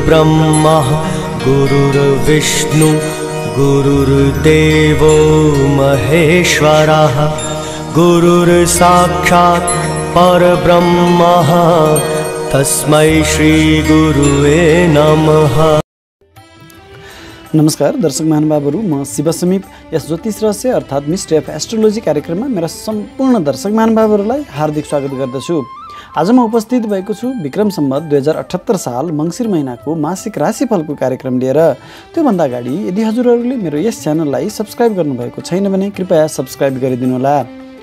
गुरुर्ब्रह्मा गुरुर्विष्णु गुरुर्देवो महेश्वरः गुरुर्साक्षात् परब्रह्म तस्मै श्री गुरुवे नमः। नमस्कार दर्शक महानुभावहरू, म शिव समीप यस ज्योतिष रहस्य अर्थात् मिस्ट्री अफ एस्ट्रोलोजी कार्यक्रममा मेरा सम्पूर्ण दर्शक महानुभावहरूलाई हार्दिक स्वागत गर्दछु। आज म उपस्थित भएको छु विक्रम सम्वत 2078 साल मङ्सिर महिनाको मासिक राशिफलको कार्यक्रम लिएर। त्योभन्दा अगाडि यदि हजुरहरूले मेरो यस च्यानललाई सब्स्क्राइब गर्नुभएको छैन भने कृपया सब्स्क्राइब गरिदिनुहोला।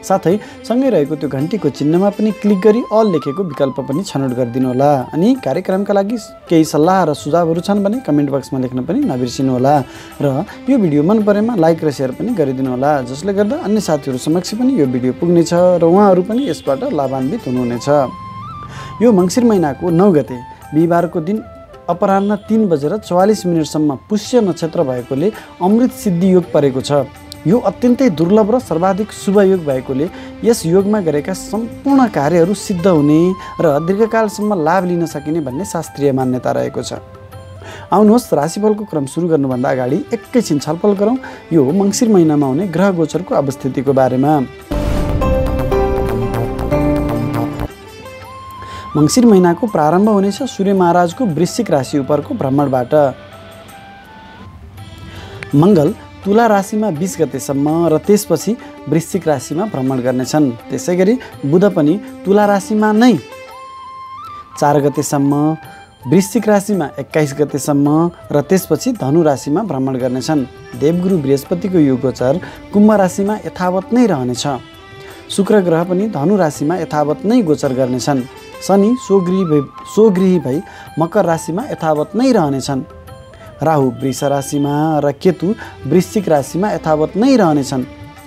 साथै सँगै रहेको त्यो घन्टीको चिन्हमा पनि क्लिक गरी अल लेखेको विकल्प पनि छनौट गरिदिनुहोला। अनि कार्यक्रमका लागि केही सल्लाह र सुझावहरू छन् भने कमेन्ट बक्समा लेख्न पनि नबिर्सिनुहोला। र यो भिडियो मन परेमा लाइक र सेयर पनि गरिदिनुहोला, जसले गर्दा अन्य साथीहरू समक्ष पनि यो भिडियो पुग्नेछ र उहाँहरू पनि यसबाट लाभान्वित हुनुहुनेछ। यो मङ्सिर महिनाको 9 गते बिहिबारको दिन अपराह्न 3:44 पुष्य नक्षत्र भएकोले अमृत सिद्धि योग परेको छ। यो अत्यन्तै दुर्लभ र सर्वाधिक शुभ योग भएकोले यस योगमा गरेका सम्पूर्ण कार्यहरू सिद्ध हुने र दीर्घकालसम्म लाभ लिन सकिने भन्ने शास्त्रीय मान्यता रहेको छ। आउनुहोस् राशिफलको क्रम सुरु गर्नुभन्दा अगाडि एकैछिन छलफल गरौँ यो मङ्सिर महिनामा हुने ग्रह गोचरको अवस्थितिको बारेमा। मङ्सिर महिनाको प्रारम्भ हुनेछ सूर्य महाराजको वृश्चिक राशि उपरको भ्रमणबाट। मङ्गल तुला राशिमा 20 गतेसम्म र त्यसपछि वृश्चिक राशिमा भ्रमण गर्नेछन्। त्यसै गरी बुध पनि तुला राशिमा नै 4 गतेसम्म, वृश्चिक राशिमा 21 गतेसम्म र त्यसपछि धनु राशिमा भ्रमण गर्नेछन्। देवगुरु बृहस्पतिको यो गोचर कुम्भ राशिमा यथावत नै रहनेछ। शुक्र ग्रह पनि धनु राशिमा यथावत नै गोचर गर्नेछन्। शनि स्वगृही भई मकर राशिमा यथावत नै रहनेछन्। राहु वृष राशिमा र केतु वृश्चिक राशिमा यथावत नै रहनेछन्।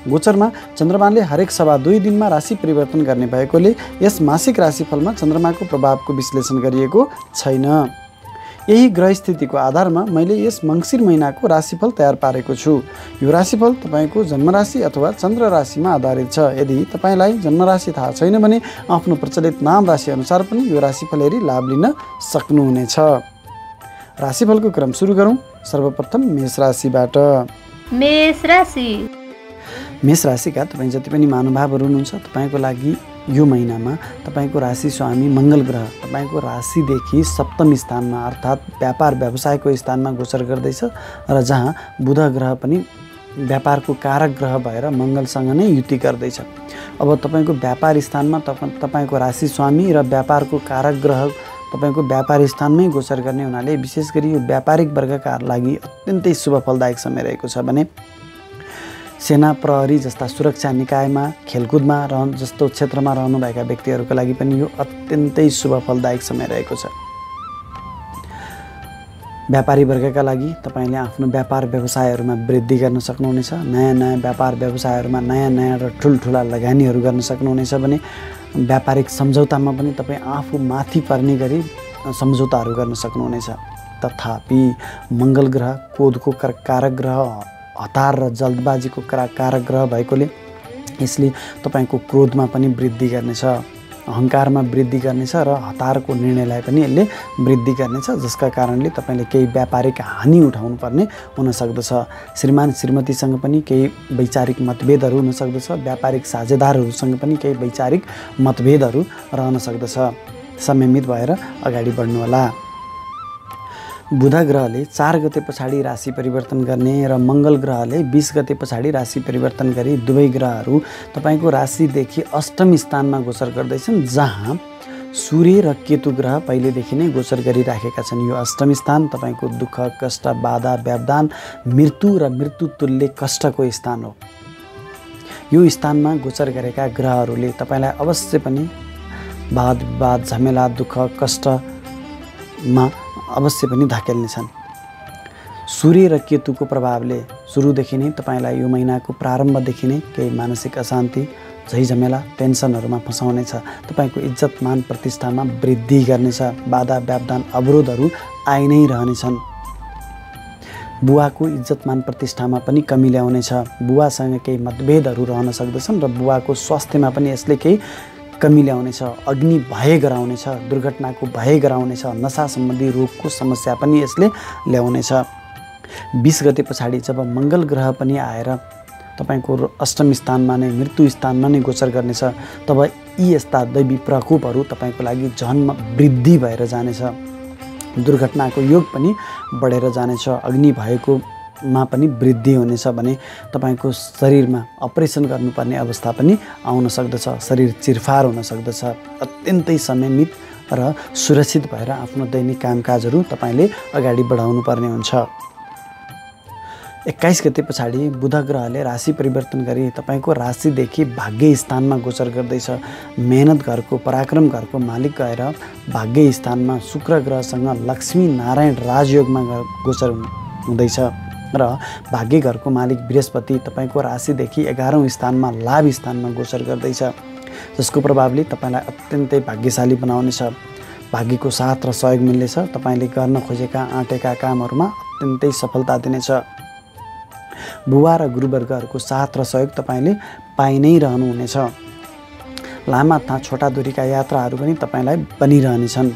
गोचरमा चन्द्रमाले हरेक सवा 2 दिनमा राशि परिवर्तन गर्ने भएकोले यस मासिक राशिफलमा चन्द्रमाको प्रभावको विश्लेषण गरिएको छैन। यही ग्रह स्थितिको आधारमा मैले यस मङ्सिर महिनाको राशिफल तयार पारेको छु। यो राशिफल तपाईँको जन्मराशि अथवा चन्द्र राशिमा आधारित छ। यदि तपाईँलाई जन्मराशि थाहा छैन भने आफ्नो प्रचलित नाम राशि अनुसार पनि यो राशिफल हेरी लाभ लिन सक्नुहुनेछ। राशिफलको क्रम सुरु गरौँ। सर्वप्रथम मेष राशिबाट। मेष राशिका तपाईँ जति पनि महानुभावहरू हुनुहुन्छ, तपाईँको लागि यो महिनामा तपाईँको राशि स्वामी मङ्गल ग्रह तपाईँको राशिदेखि सप्तम स्थानमा अर्थात् व्यापार व्यवसायको स्थानमा गोचर गर्दैछ र जहाँ बुध ग्रह पनि व्यापारको कारक ग्रह भएर मङ्गलसँग नै युति गर्दैछ। अब तपाईँको व्यापार स्थानमा तपाईँको राशि स्वामी र व्यापारको कारक ग्रह तपाईँको व्यापार स्थानमै गोचर गर्ने हुनाले विशेष गरी यो व्यापारिक वर्गका लागि अत्यन्तै शुभ फलदायक समय रहेको छ भने सेना प्रहरी जस्ता सुरक्षा निकायमा खेलकुदमा जस्तो क्षेत्रमा रहनुभएका व्यक्तिहरूको लागि पनि यो अत्यन्तै शुभ फलदायक समय रहेको छ। व्यापारी वर्गका लागि तपाईँले आफ्नो व्यापार व्यवसायहरूमा वृद्धि गर्न सक्नुहुनेछ। नयाँ व्यापार व्यवसायहरूमा नयाँ र ठुल्ठुला लगानीहरू गर्न सक्नुहुनेछ भने व्यापारिक सम्झौतामा पनि तपाईँ आफू माथि पर्ने गरी सम्झौताहरू गर्न सक्नुहुनेछ। तथापि मङ्गल ग्रह क्रोधको कारक ग्रह, हतार र जल्दबाजीको कारक ग्रह भएकोले यसले तपाईँको क्रोधमा पनि वृद्धि गर्नेछ, अहङ्कारमा वृद्धि गर्नेछ र हतारको निर्णयलाई पनि यसले वृद्धि गर्नेछ, जसका कारणले तपाईँले केही व्यापारिक हानि उठाउनु पर्ने हुन सक्दछ। श्रीमान श्रीमतीसँग पनि केही वैचारिक मतभेदहरू हुन सक्दछ। व्यापारिक साझेदारहरूसँग पनि केही वैचारिक मतभेदहरू रहन सक्दछ। संयमित भएर अगाडि बढ्नुहोला। बुध ग्रहले 4 गते पछाडि राशि परिवर्तन गर्ने र मङ्गल ग्रहले 20 गते पछाडि राशि परिवर्तन गरी दुवै ग्रहहरू तपाईँको राशिदेखि अष्टम स्थानमा गोचर गर्दैछन्, जहाँ सूर्य र केतु ग्रह पहिलेदेखि नै गोचर गरिराखेका छन्। यो अष्टम स्थान तपाईँको दुःख, कष्ट, बाधा, व्यवधान, मृत्यु र मृत्यु तुल्य कष्टको स्थान हो। यो स्थानमा गोचर गरेका ग्रहहरूले तपाईँलाई अवश्य पनि वाद विवाद, झमेला, दुःख, कष्टमा अवश्य पनि धकेल्नेछन्। सूर्य र केतुको प्रभावले सुरुदेखि नै तपाईँलाई यो महिनाको प्रारम्भदेखि नै केही मानसिक अशान्ति, झैझमेला, टेन्सनहरूमा फसाउनेछ। तपाईँको इज्जत मान प्रतिष्ठामा वृद्धि गर्नेछ। बाधा व्यवधान अवरोधहरू आइ नै रहनेछन्। बुवाको इज्जत मान प्रतिष्ठामा पनि कमी ल्याउनेछ। बुवासँग केही मतभेदहरू रहन सक्दछन् र बुवाको स्वास्थ्यमा पनि यसले केही कमी ल्याउनेछ, अग्नि भय गराउनेछ, दुर्घटनाको भय गराउनेछ, नशा सम्बन्धी रोगको समस्या पनि यसले ल्याउनेछ। 20 गते पछाडि जब मङ्गल ग्रह पनि आएर तपाईको अष्टम स्थानमा नै मृत्यु स्थानमा नै गोचर गर्नेछ तब यी यस्ता दैवी प्रकोपहरू तपाईको लागि झन् वृद्धि भएर जानेछ। दुर्घटनाको योग पनि बढेर जानेछ, अग्नि भएको मा पनि वृद्धि हुनेछ भने तपाईको शरीरमा अपरेसन गर्नुपर्ने अवस्था पनि आउन सक्दछ, शरीर चिरफार हुन सक्दछ। अत्यन्तै संयमित र सुरक्षित भएर आफ्नो दैनिक कामकाजहरू तपाईले अगाडि बढाउनु पर्ने हुन्छ। 21 गते पछाडि बुध ग्रहले राशि परिवर्तन गरी तपाईको राशिदेखि भाग्य स्थानमा गोचर गर्दैछ। मेहनत घरको, पराक्रम घरको मालिक गएर भाग्य स्थानमा शुक्र ग्रहसँग लक्ष्मी नारायण राजयोगमा गोचर हुँदैछ र भाग्य घरको मालिक बृहस्पति तपाईको राशिदेखि 11औं स्थानमा लाभ स्थानमा गोचर गर्दैछ, जसको प्रभावले तपाईलाई अत्यन्तै भाग्यशाली बनाउनेछ। भाग्यको साथ र सहयोग मिल्नेछ। तपाईले गर्न खोजेका आँटेका कामहरूमा अत्यन्तै सफलता दिनेछ। बुबा र गुरुवर्गहरूको साथ र सहयोग तपाईले पाइ नै रहनुहुनेछ। लामा तथा छोटा दूरीका यात्राहरू पनि तपाईलाई बनिरहनेछन्।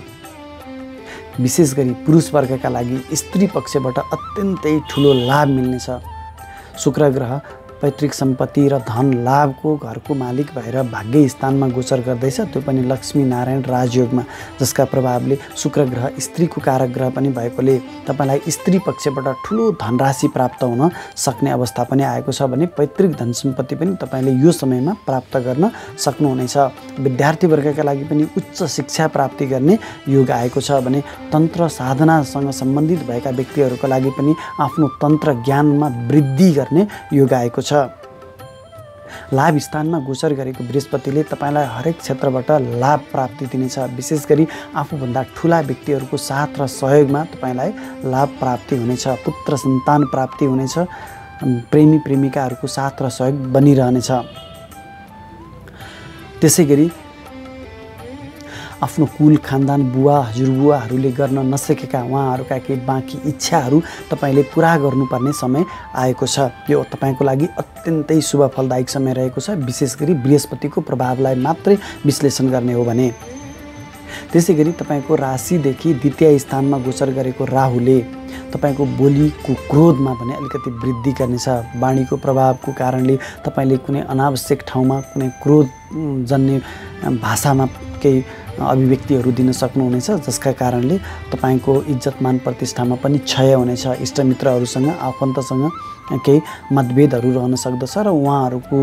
विशेष गरी पुरुष वर्गका लागि स्त्री पक्षबाट अत्यन्तै ठुलो लाभ मिल्नेछ। शुक्र ग्रह पैतृक सम्पत्ति र धन लाभको घरको मालिक भएर भाग्य स्थानमा गोचर गर्दैछ, त्यो पनि लक्ष्मी नारायण राजयोगमा, जसका प्रभावले शुक्र ग्रह स्त्रीको कारक ग्रह पनि भएकोले तपाईलाई स्त्री पक्षबाट ठुलो धनराशि प्राप्त हुन सक्ने अवस्था पनि आएको छ भने पैतृक धन सम्पत्ति पनि तपाईले यो समयमा प्राप्त गर्न सक्नुहुनेछ। विद्यार्थी वर्गका लागि पनि उच्च शिक्षा प्राप्ति गर्ने योग आएको छ भने तन्त्र साधनासँग सम्बन्धित भएका व्यक्तिहरूका लागि पनि आफ्नो तन्त्र ज्ञानमा वृद्धि गर्ने योग आएको छ। लाभ स्थानमा गोचर गरेको बृहस्पतिले तपाईलाई हरेक क्षेत्रबाट लाभ प्राप्ति दिनेछ। विशेष गरी आफूभन्दा ठुला व्यक्तिहरूको साथ र सहयोगमा तपाईलाई लाभ प्राप्ति हुनेछ। पुत्र सन्तान प्राप्ति हुनेछ। प्रेमी प्रेमिकाहरूको साथ र सहयोग बनिरहनेछ। त्यसै गरी आफ्नो कुल खानदान बुवा हजुरबुवाहरूले गर्न नसकेका उहाँहरूका केही बाँकी इच्छाहरू तपाईले पुरा गर्नुपर्ने समय आएको छ। यो तपाईँको लागि अत्यन्तै शुभ फलदायक समय रहेको छ। विशेष गरी बृहस्पतिको प्रभावलाई मात्रै विश्लेषण गर्ने हो भने। त्यसै गरी तपाईको राशिदेखि द्वितीय स्थानमा गोचर गरेको राहुले तपाईको बोलीको क्रोधमा भने अलिकति वृद्धि गर्नेछ। वाणीको प्रभावको कारणले तपाईले कुनै अनावश्यक ठाउँमा कुनै क्रोध जन्य भाषामा केही अभिव्यक्तिहरू दिन सक्नुहुनेछ, जसका कारणले तपाईको इज्जतमान प्रतिष्ठामा पनि क्षय हुनेछ। इष्टमित्रहरूसँग आफन्तसँग केही मतभेदहरू रहन सक्दछ र उहाँहरूको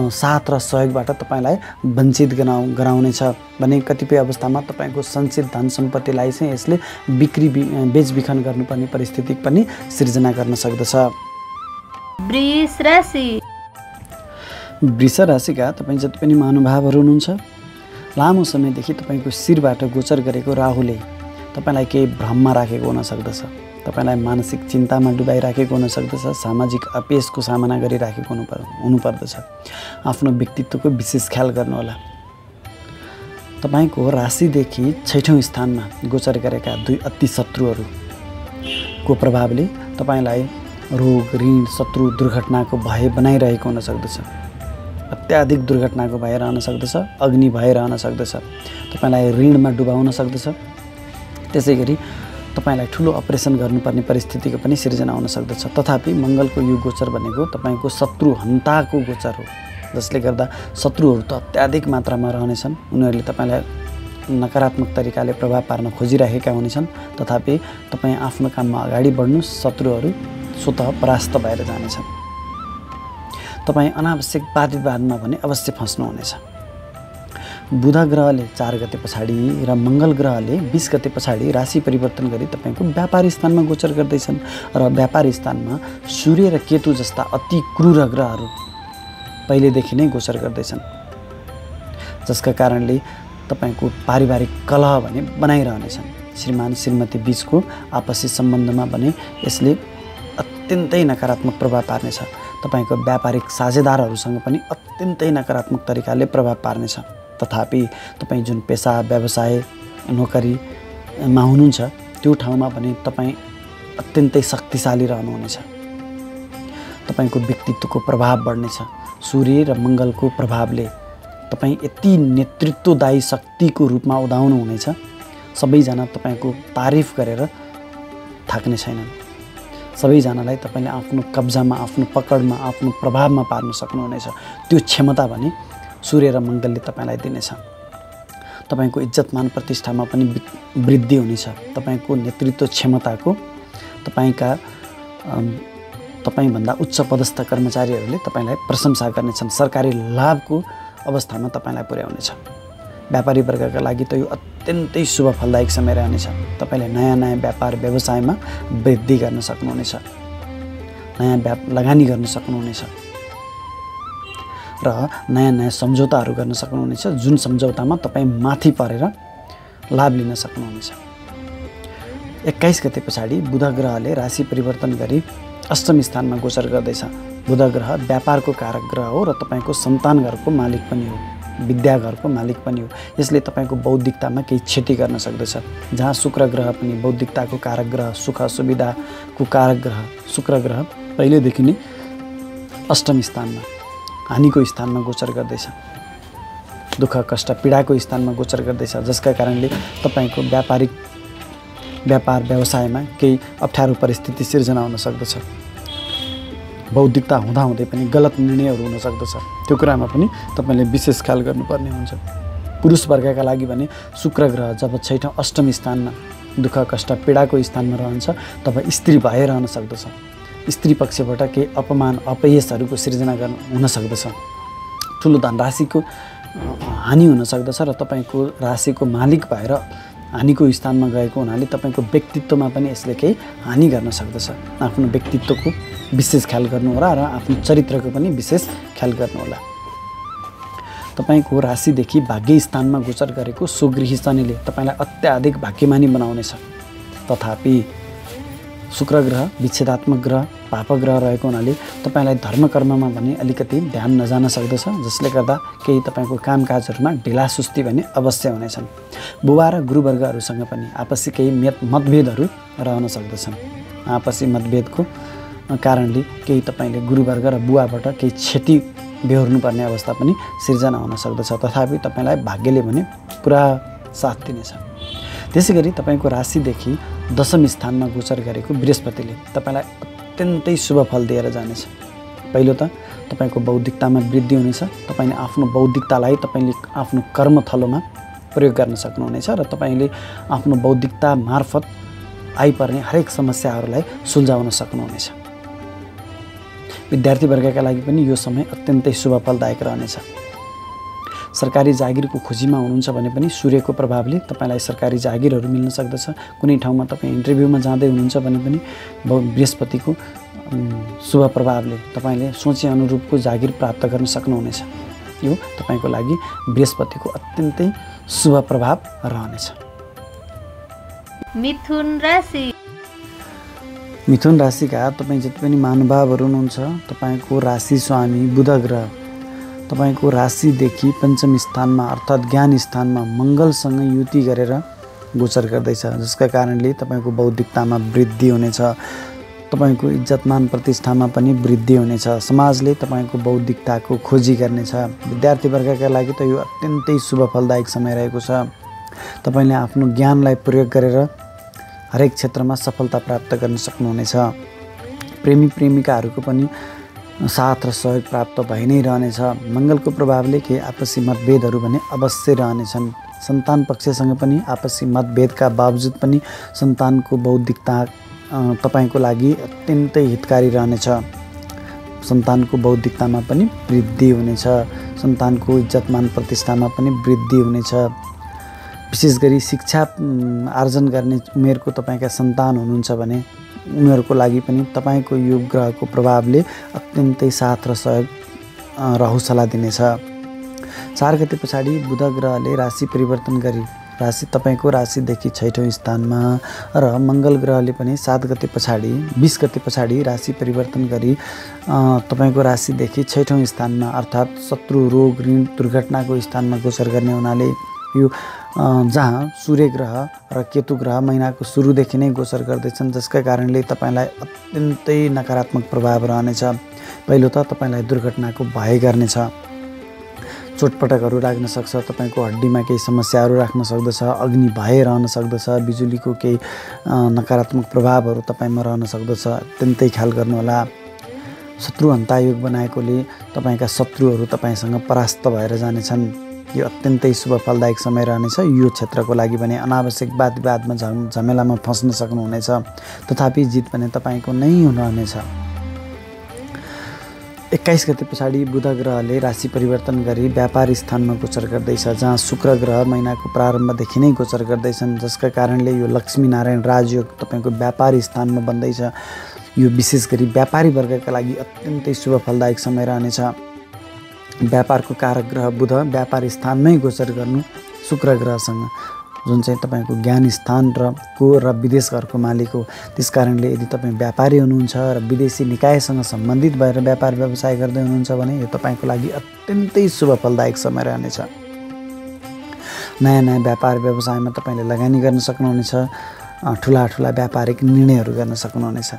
साथ र सहयोगबाट तपाईलाई वञ्चित गराउनेछ भने कतिपय अवस्थामा तपाईको सञ्चित धन सम्पत्तिलाई चाहिँ यसले बिक्री बेचबिखन गर्नुपर्ने परिस्थिति पनि सिर्जना गर्न सक्दछ। वृष राशिका तपाईँ जति पनि महानुभावहरू हुनुहुन्छ, लामो समयदेखि तपाईको शिरबाट गोचर गरेको राहुले तपाईलाई केही भ्रममा राखेको हुन सक्दछ, तपाईलाई मानसिक चिन्तामा डुबाइराखेको हुन सक्दछ, सामाजिक अपेसको सामना गरिराखेको हुनुपर्दछ। आफ्नो व्यक्तित्वको विशेष ख्याल गर्नुहोला। तपाईको राशिदेखि 6औं स्थानमा गोचर गरेका 2 अति शत्रुहरूको प्रभावले तपाईलाई रोग, ऋण, शत्रु, दुर्घटनाको भय बनाइरहेको हुन सक्दछ। अत्याधिक दुर्घटनाको भय रहन सक्दछ, अग्नि भय रहन सक्दछ, तपाईलाई ऋणमा डुबाउन सक्दछ। त्यसै गरी तपाईलाई ठुलो अपरेसन गर्नुपर्ने परिस्थितिको पनि सिर्जना हुन सक्दछ। तथापि मङ्गलको यो गोचर भनेको तपाईको शत्रु हन्ताको गोचर हो, जसले गर्दा शत्रुहरू त अत्याधिक मात्रामा रहनेछन्। उनीहरूले तपाईलाई नकारात्मक तरिकाले प्रभाव पार्न खोजिरहेका हुनेछन्। तथापि तपाईँ आफ्नो काममा अगाडि बढ्नु, शत्रुहरू स्वतः परास्त भएर जानेछन्। तपाईँ अनावश्यक वादविवादमा भने अवश्य फस्नुहुनेछ। बुध ग्रहले 4 गते पछाडि र मङ्गल ग्रहले 20 गते पछाडि राशि परिवर्तन गरी तपाईको व्यापार स्थानमा गोचर गर्दैछन् र व्यापार स्थानमा सूर्य र केतु जस्ता अति क्रूर ग्रहहरू पहिलेदेखि नै गोचर गर्दैछन्, जसका कारणले तपाईको पारिवारिक कलह भने बनाइरहनेछन्। श्रीमान श्रीमती बीचको आपसी सम्बन्धमा भने यसले अत्यन्तै नकारात्मक प्रभाव पार्नेछ। तपाईको व्यापारिक साझेदारहरूसँग पनि अत्यन्तै नकारात्मक तरिकाले प्रभाव पार्नेछ। तथापि तपाईँ जुन पेसा, व्यवसाय, नोकरीमा हुनुहुन्छ त्यो ठाउँमा भने तपाईँ अत्यन्तै शक्तिशाली रहनुहुनेछ। तपाईँको व्यक्तित्वको प्रभाव बढ्नेछ। सूर्य र मङ्गलको प्रभावले तपाईँ यति नेतृत्वदायी शक्तिको रूपमा उदाउनु हुनेछ, सबैजना तपाईँको तारिफ गरेर थाक्ने छैनन्। सबैजनालाई तपाईँले आफ्नो कब्जामा, आफ्नो पकडमा, आफ्नो प्रभावमा पार्न सक्नुहुनेछ। त्यो क्षमता भने सूर्य र मङ्गलले तपाईँलाई दिनेछ। तपाईँको इज्जतमान प्रतिष्ठामा पनि वृद्धि हुनेछ। तपाईँको नेतृत्व क्षमताको तपाईँभन्दा उच्च पदस्थ कर्मचारीहरूले तपाईँलाई प्रशंसा गर्नेछन्। सरकारी लाभको अवस्थामा तपाईँलाई पुर्याउनेछ। व्यापारी वर्गका लागि त यो अत्यन्तै शुभ फलदायक समय रहनेछ। तपाईँले नयाँ नयाँ व्यापार व्यवसायमा वृद्धि गर्न सक्नुहुनेछ, नयाँ लगानी गर्न सक्नुहुनेछ र नयाँ नयाँ सम्झौताहरू गर्न सक्नुहुनेछ, जुन सम्झौतामा तपाईँ माथि परेर लाभ लिन सक्नुहुनेछ। 21 गते पछाडि बुध ग्रहले राशि परिवर्तन गरी अष्टम स्थानमा गोचर गर्दैछ। बुध ग्रह व्यापारको कारक ग्रह हो र तपाईँको सन्तान घरको मालिक पनि हो, विद्या घरको मालिक पनि हो। यसले तपाईँको बौद्धिकतामा केही क्षति गर्न सक्दछ। जहाँ शुक्र ग्रह पनि बौद्धिकताको कारक ग्रह, सुख सुविधाको कारक ग्रह शुक्र ग्रह पहिलेदेखि नै अष्टम स्थानमा, हानिको स्थानमा गोचर गर्दैछ, दुःख कष्ट पीडाको स्थानमा गोचर गर्दैछ, जसका कारणले तपाईँको व्यापार व्यवसायमा केही अप्ठ्यारो परिस्थिति सिर्जना हुन सक्दछ। बौद्धिकता हुँदाहुँदै पनि गलत निर्णयहरू हुन सक्दछ। त्यो कुरामा पनि तपाईँले विशेष ख्याल गर्नुपर्ने हुन्छ। पुरुष वर्गका लागि भने शुक्र ग्रह जब 6औँ अष्टम स्थानमा दुःख कष्ट पीडाको स्थानमा रहन्छ तब स्त्री भए रहन सक्दछ। स्त्री पक्षबाट केही अपमान अपयशहरूको सिर्जना हुन सक्दछ। ठुलो धनराशिको हानि हुन सक्दछ र तपाईँको राशिको मालिक भएर हानिको स्थानमा गएको हुनाले तपाईँको व्यक्तित्वमा पनि यसले केही हानि गर्न सक्दछ। आफ्नो व्यक्तित्वको विशेष ख्याल गर्नुहोला र आफ्नो चरित्रको पनि विशेष ख्याल गर्नुहोला। तपाईँको राशिदेखि भाग्य स्थानमा गोचर गरेको सुगृही शनिले तपाईँलाई अत्याधिक भाग्यमानी बनाउनेछ। तथापि शुक्र ग्रह विच्छेदात्मक ग्रह, पाप ग्रह रहेको हुनाले तपाईँलाई धर्म कर्ममा भने अलिकति ध्यान नजान सक्दछ, जसले गर्दा केही तपाईँको कामकाजहरूमा ढिलासुस्ती भने अवश्य हुनेछन्। बुबा र गुरुवर्गहरूसँग पनि आपसी केही मतभेदहरू रहन सक्दछन्। आपसी मतभेदको कारणले केही तपाईँले गुरुवर्ग र बुवाबाट केही क्षति बेहोर्नुपर्ने अवस्था पनि सिर्जना हुन सक्दछ। तथापि तपाईँलाई भाग्यले भने पुरा साथ दिनेछ। त्यसै गरी तपाईँको राशिदेखि दशम स्थानमा गोचर गरेको बृहस्पतिले तपाईँलाई अत्यन्तै शुभ फल दिएर जानेछ। पहिलो त तपाईँको बौद्धिकतामा वृद्धि हुनेछ। तपाईँले आफ्नो बौद्धिकतालाई तपाईँले आफ्नो कर्मथलोमा प्रयोग गर्न सक्नुहुनेछ र तपाईँले आफ्नो बौद्धिकता मार्फत आइपर्ने हरेक समस्याहरूलाई सुल्झाउन सक्नुहुनेछ। विद्यार्थी वर्गका लागि पनि यो समय अत्यन्तै शुभ फलदायक रहनेछ। सरकारी जागिरको खोजीमा हुनुहुन्छ भने पनि सूर्यको प्रभावले तपाईँलाई सरकारी जागिरहरू मिल्न सक्दछ। कुनै ठाउँमा तपाईँ इन्टरभ्यूमा जाँदै हुनुहुन्छ भने पनि बृहस्पतिको शुभ प्रभावले तपाईँले सोचे अनुरूपको जागिर प्राप्त गर्न सक्नुहुनेछ। यो तपाईँको लागि बृहस्पतिको अत्यन्तै शुभ प्रभाव रहनेछ। मिथुन राशिका तपाईँ जति पनि महानुभावहरू हुनुहुन्छ, तपाईँको राशि स्वामी बुध ग्रह तपाईँको राशिदेखि पञ्चम स्थानमा अर्थात् ज्ञान स्थानमा मङ्गलसँग युति गरेर गोचर गर्दैछ, जसका कारणले तपाईँको बौद्धिकतामा वृद्धि हुनेछ। तपाईँको इज्जतमान प्रतिष्ठामा पनि वृद्धि हुनेछ। समाजले तपाईँको बौद्धिकताको खोजी गर्नेछ। विद्यार्थी वर्गका लागि त यो अत्यन्तै शुभ फलदायक समय रहेको छ। तपाईँले आफ्नो ज्ञानलाई प्रयोग गरेर हरेक क्षेत्रमा सफलता प्राप्त गर्न सक्नुहुनेछ। प्रेमी प्रेमिकाहरूको पनि साथ र सहयोग प्राप्त भइ नै रहनेछ। मङ्गलको प्रभावले केही आपसी मतभेदहरू भने अवश्य रहनेछन्। सन्तान पक्षसँग पनि आपसी मतभेदका बावजुद पनि सन्तानको बौद्धिकता तपाईँको लागि अत्यन्तै हितकारी रहनेछ। सन्तानको बौद्धिकतामा पनि वृद्धि हुनेछ। सन्तानको इज्जतमान प्रतिष्ठामा पनि वृद्धि हुनेछ। विशेष गरी शिक्षा आर्जन गर्ने उमेरको तपाईँका सन्तान हुनुहुन्छ भने उनीहरूको लागि पनि तपाईँको यो ग्रहको प्रभावले अत्यन्तै साथ र सहयोग रहु दिनेछ। 4 गते पछाडि बुध ग्रहले राशि परिवर्तन गरी तपाईँको राशिदेखि 6औँ स्थानमा र मङ्गल ग्रहले पनि 7 गते पछाडि 20 गते पछाडि राशि परिवर्तन गरी तपाईँको राशिदेखि 6औँ स्थानमा अर्थात् शत्रु रोग ऋण दुर्घटनाको स्थानमा गोचर गर्ने हुनाले यो जहाँ सूर्य ग्रह र केतु ग्रह महिनाको सुरुदेखि नै गोचर गर्दैछन्, जसका कारणले तपाईँलाई अत्यन्तै नकारात्मक प्रभाव रहनेछ। पहिलो त तपाईँलाई दुर्घटनाको भय गर्नेछ। चोटपटकहरू लाग्न सक्छ, तपाईँको हड्डीमा केही समस्याहरू राख्न सक्दछ, अग्नि भय रहन सक्दछ, बिजुलीको केही नकारात्मक प्रभावहरू तपाईँमा रहन सक्दछ। अत्यन्तै ख्याल गर्नुहोला। शत्रु हन्ता योग बनाएकोले तपाईँका शत्रुहरू तपाईँसँग परास्त भएर जानेछन्। यो अत्यन्तै शुभ फलदायक समय रहनेछ। यो क्षेत्रको लागि भने अनावश्यक वाद विवादमा झमेलामा फस्न सक्नुहुनेछ, तथापि जित भने तपाईँको नै रहनेछ। 21 गते पछाडि बुध ग्रहले राशि परिवर्तन गरी व्यापार स्थानमा गोचर गर्दैछ, जहाँ शुक्र ग्रह महिनाको प्रारम्भदेखि नै गोचर गर्दैछन्, जसका कारणले यो लक्ष्मीनारायण राजयोग तपाईँको व्यापार स्थानमा बन्दैछ। यो विशेष गरी व्यापारी वर्गका लागि अत्यन्तै शुभ फलदायक समय रहनेछ। व्यापारको कारक ग्रह बुध व्यापार स्थानमै गोचर गर्नु शुक्र ग्रहसँग, जुन चाहिँ तपाईँको ज्ञान स्थान र विदेश घरको मालिक हो। त्यस कारणले यदि तपाईँ व्यापारी हुनुहुन्छ र विदेशी निकायसँग सम्बन्धित भएर व्यापार व्यवसाय गर्दै हुनुहुन्छ भने यो तपाईँको लागि अत्यन्तै शुभ फलदायक समय रहनेछ। नयाँ नयाँ व्यापार व्यवसायमा तपाईँले लगानी गर्न सक्नुहुनेछ। ठुला ठुला व्यापारिक निर्णयहरू गर्न सक्नुहुनेछ।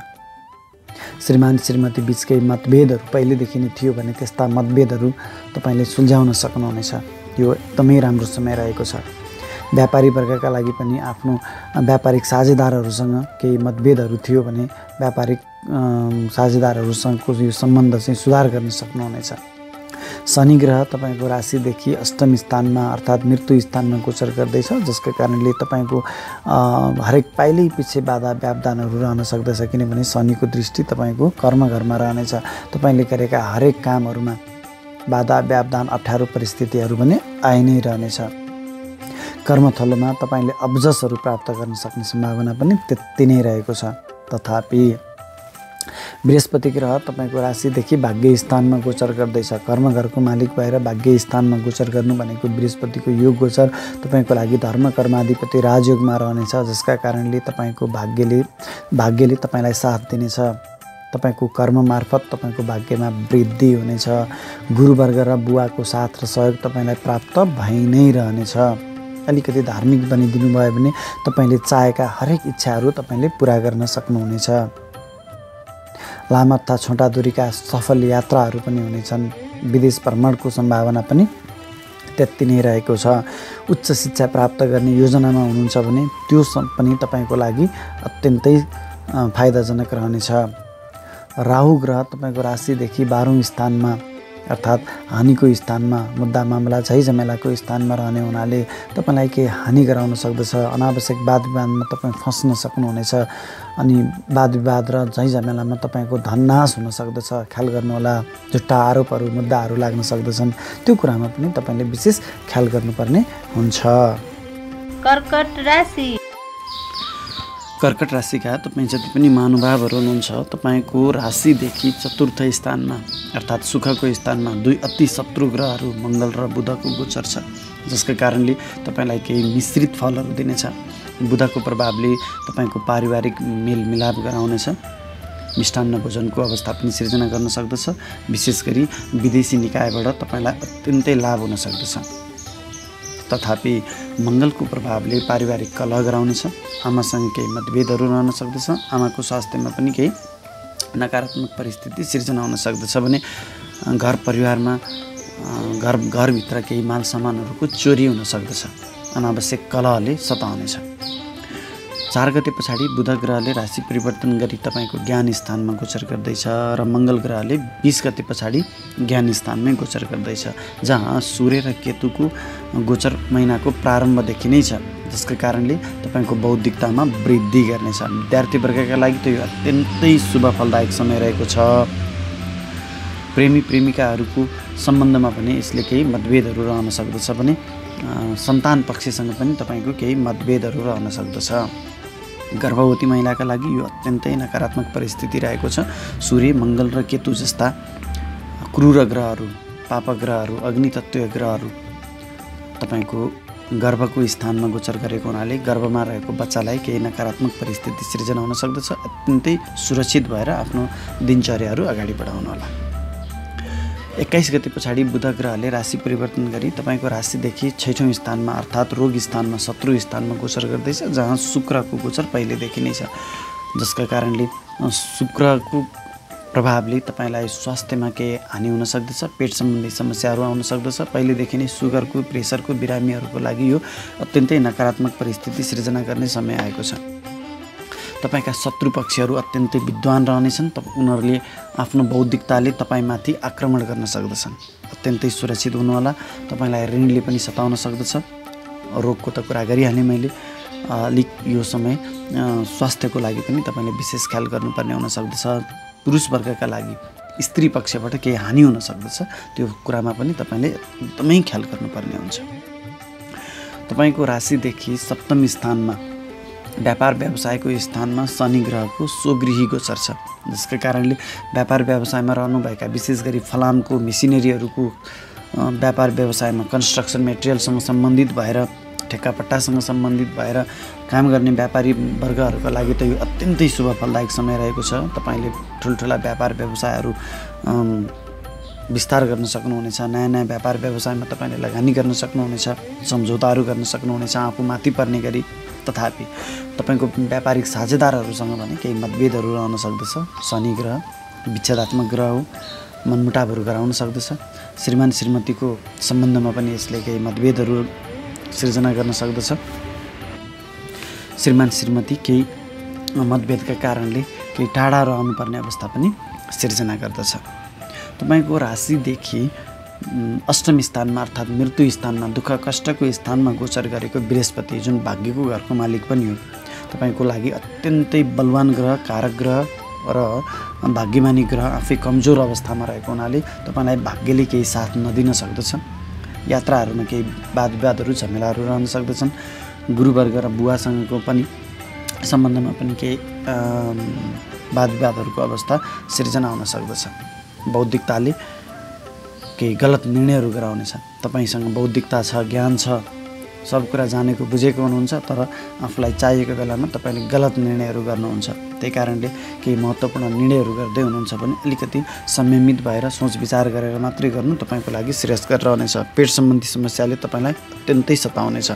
श्रीमान श्रीमती बिचकै मतभेदहरू पहिलेदेखि नै थियो भने त्यस्ता मतभेदहरू तपाईँले सुल्झाउन सक्नुहुनेछ। यो एकदमै राम्रो समय रहेको छ। व्यापारी वर्गका लागि पनि आफ्नो व्यापारिक साझेदारहरूसँग केही मतभेदहरू थियो भने व्यापारिक साझेदारहरूसँगको यो सम्बन्ध चाहिँ सुधार गर्न सक्नुहुनेछ। शनि ग्रह तपाईँको राशिदेखि अष्टम स्थानमा अर्थात् मृत्यु स्थानमा गोचर गर्दैछ, जसका कारणले तपाईँको हरेक पाइलै पछि बाधा व्यवधानहरू रहन सक्दछ, किनभने शनिको दृष्टि तपाईँको कर्मघरमा रहनेछ। तपाईँले गरेका हरेक कामहरूमा बाधा व्यवधान अप्ठ्यारो परिस्थितिहरू पनि आइ नै रहनेछ। कर्मथलोमा तपाईँले अब्जसहरू प्राप्त गर्न सक्ने सम्भावना पनि त्यति नै रहेको छ। तथापि बृहस्पति ग्रह तपाईँको राशिदेखि भाग्य स्थानमा गोचर गर्दैछ। कर्मघरको मालिक भएर भाग्य स्थानमा गोचर गर्नु भनेको बृहस्पतिको योग गोचर तपाईँको लागि धर्म कर्माधिपति राजयोगमा रहनेछ, जसका कारणले तपाईँको भाग्यले तपाईँलाई साथ दिनेछ। तपाईँको कर्म मार्फत तपाईँको भाग्यमा वृद्धि हुनेछ। गुरुवर्ग र बुवाको साथ र सहयोग तपाईँलाई प्राप्त भइ नै रहनेछ। अलिकति धार्मिक बनिदिनु भयो भने तपाईँले चाहेका हरेक इच्छाहरू तपाईँले पुरा गर्न सक्नुहुनेछ। लामा तथा छोटा दूरीका सफल यात्राहरू पनि हुनेछन्। विदेश भ्रमणको सम्भावना पनि त्यति नै रहेको छ। उच्च शिक्षा प्राप्त गर्ने योजनामा हुनुहुन्छ भने त्यो पनि तपाईँको लागि अत्यन्तै फाइदाजनक रहनेछ। राहु ग्रह तपाईँको राशिदेखि 12औं स्थानमा अर्थात् हानिको स्थानमा, मुद्दा मामला झैझमेलाको स्थानमा रहने हुनाले तपाईँलाई केही हानि गराउन सक्दछ। अनावश्यक वाद विवादमा तपाईँ फस्न सक्नुहुनेछ अनि वाद विवाद र झैझमेलामा तपाईँको धननाश हुन सक्दछ। ख्याल गर्नुहोला। झुट्टा आरोपहरू मुद्दाहरू लाग्न सक्दछन्, त्यो कुरामा पनि तपाईँले विशेष ख्याल गर्नुपर्ने हुन्छ। कर्कट राशिका तपाईँ जति पनि महानुभावहरू हुनुहुन्छ, तपाईँको राशिदेखि चतुर्थ स्थानमा अर्थात् सुखको स्थानमा दुई अति शत्रु ग्रहहरू मङ्गल र बुधको गोचर छ, जसका कारणले तपाईँलाई केही मिश्रित फलहरू दिनेछ। बुधको प्रभावले तपाईँको पारिवारिक मेलमिलाप गराउनेछ। मिष्टान्न भोजनको अवस्था पनि सिर्जना गर्न सक्दछ। विशेष गरी विदेशी निकायबाट तपाईँलाई अत्यन्तै लाभ हुन सक्दछ। तथापि मङ्गलको प्रभावले पारिवारिक कलह गराउनेछ। आमासँग केही मतभेदहरू रहन सक्दछ। आमाको स्वास्थ्यमा पनि केही नकारात्मक परिस्थिति सिर्जना हुन सक्दछ भने घर परिवारमा घरभित्र केही माल सामानहरूको चोरी हुन सक्दछ। अनावश्यक कलहले सताउनेछ। 4 गते पछाडि बुध ग्रहले राशि परिवर्तन गरी तपाईँको ज्ञान स्थानमा गोचर गर्दैछ र मङ्गल ग्रहले 20 गते पछाडि ज्ञान स्थानमै गोचर गर्दैछ, जहाँ सूर्य र केतुको गोचर महिनाको प्रारम्भदेखि नै छ, जसका कारणले तपाईँको बौद्धिकतामा वृद्धि गर्नेछ। विद्यार्थी वर्गका लागि त यो अत्यन्तै शुभ फलदायक समय रहेको छ। प्रेमी प्रेमिकाहरूको सम्बन्धमा पनि यसले केही मतभेदहरू रहन सक्दछ भने सन्तान पक्षसँग पनि तपाईँको केही मतभेदहरू रहन सक्दछ। गर्भवती महिलाका लागि यो अत्यन्तै नकारात्मक परिस्थिति रहेको छ। सूर्य मङ्गल र केतु जस्ता क्रूर ग्रहहरू, पापग्रहहरू, अग्नितत्त्वीय ग्रहहरू तपाईँको गर्भको स्थानमा गोचर गरेको हुनाले गर्भमा रहेको बच्चालाई केही नकारात्मक परिस्थिति सिर्जना हुन सक्दछ। अत्यन्तै सुरक्षित भएर आफ्नो दिनचर्याहरू अगाडि बढाउनु होला। 21 गते पछाडि बुध ग्रहले राशि परिवर्तन गरी तपाईँको राशिदेखि 6औं स्थानमा अर्थात् रोग स्थानमा शत्रु स्थानमा गोचर गर्दैछ, जहाँ शुक्रको गोचर पहिलेदेखि नै छ, जसका कारणले शुक्रको प्रभावले तपाईँलाई स्वास्थ्यमा केही हानि हुन सक्दछ, पेट सम्बन्धी समस्याहरू आउन सक्दछ। पहिलेदेखि नै सुगरको, प्रेसरको बिरामीहरूको लागि यो अत्यन्तै नकारात्मक परिस्थिति सिर्जना गर्ने समय आएको छ। तपाईँका शत्रु पक्षहरू अत्यन्तै विद्वान रहनेछन्। उनीहरूले आफ्नो बौद्धिकताले तपाईँमाथि आक्रमण गर्न सक्दछन्। अत्यन्तै सुरक्षित हुनुहोला। तपाईँलाई ऋणले पनि सताउन सक्दछ। रोगको त कुरा गरिहालेँ मैले। अलिक यो समय स्वास्थ्यको लागि पनि तपाईँले विशेष ख्याल गर्नुपर्ने हुन सक्दछ। पुरुष वर्गका लागि स्त्री पक्षबाट केही हानि हुन सक्दछ, त्यो कुरामा पनि तपाईँले एकदमै ख्याल गर्नुपर्ने हुन्छ। तपाईँको राशिदेखि सप्तम स्थानमा व्यापार व्यवसायको स्थानमा शनि ग्रहको स्वगृही गोचर छ, जसका कारणले व्यापार व्यवसायमा रहनुभएका विशेष गरी फलामको, मेसिनरीहरूको व्यापार व्यवसायमा कन्स्ट्रक्सन मेटेरियलसँग सम्बन्धित भएर, ठेक्कापट्टासँग सम्बन्धित भएर काम गर्ने व्यापारी वर्गहरूका लागि त यो अत्यन्तै शुभ फलदायक समय रहेको छ। तपाईँले ठुल्ठुला व्यापार व्यवसायहरू विस्तार गर्न सक्नुहुनेछ। नयाँ नयाँ व्यापार व्यवसायमा तपाईँले लगानी गर्न सक्नुहुनेछ, सम्झौताहरू गर्न सक्नुहुनेछ आफूमाथि पर्ने गरी। तथापि तपाईँको व्यापारिक साझेदारहरूसँग भने केही मतभेदहरू रहन सक्दछ। शनि ग्रह विच्छेदात्मक ग्रह हो, मनमुटावहरू गराउन सक्दछ। श्रीमान श्रीमतीको सम्बन्धमा पनि यसले केही मतभेदहरू सिर्जना गर्न सक्दछ। श्रीमान श्रीमती केही मतभेदका कारणले केही टाढा रहनुपर्ने अवस्था पनि सिर्जना गर्दछ। तपाईँको राशिदेखि अष्टम स्थानमा अर्थात् मृत्यु स्थानमा, दुःख कष्टको स्थानमा गोचर गरेको बृहस्पति, जुन भाग्यको घरको मालिक पनि हो, तपाईँको लागि अत्यन्तै बलवान ग्रह, कारक ग्रह र भाग्यमानी ग्रह आफै कमजोर अवस्थामा रहेको हुनाले तपाईँलाई भाग्यले केही साथ नदिन सक्दछ। यात्राहरूमा केही वाद विवादहरू, झमेलाहरू रहन सक्दछन्। गुरुवर्ग र बुवासँगको पनि सम्बन्धमा पनि केही वाद विवादहरूको अवस्था सिर्जना हुन सक्दछ। बौद्धिकताले केही गलत निर्णयहरू गराउनेछ। तपाईँसँग बौद्धिकता छ, ज्ञान छ, सब कुरा जानेको बुझेको हुनुहुन्छ, तर आफूलाई चाहिएको बेलामा तपाईँले गलत निर्णयहरू गर्नुहुन्छ। त्यही कारणले केही महत्त्वपूर्ण निर्णयहरू गर्दै हुनुहुन्छ भने अलिकति संयमित भएर सोच विचार गरेर मात्रै गर्नु तपाईँको लागि श्रेयस्कर रहनेछ। पेट सम्बन्धी समस्याले तपाईँलाई अत्यन्तै सताउनेछ,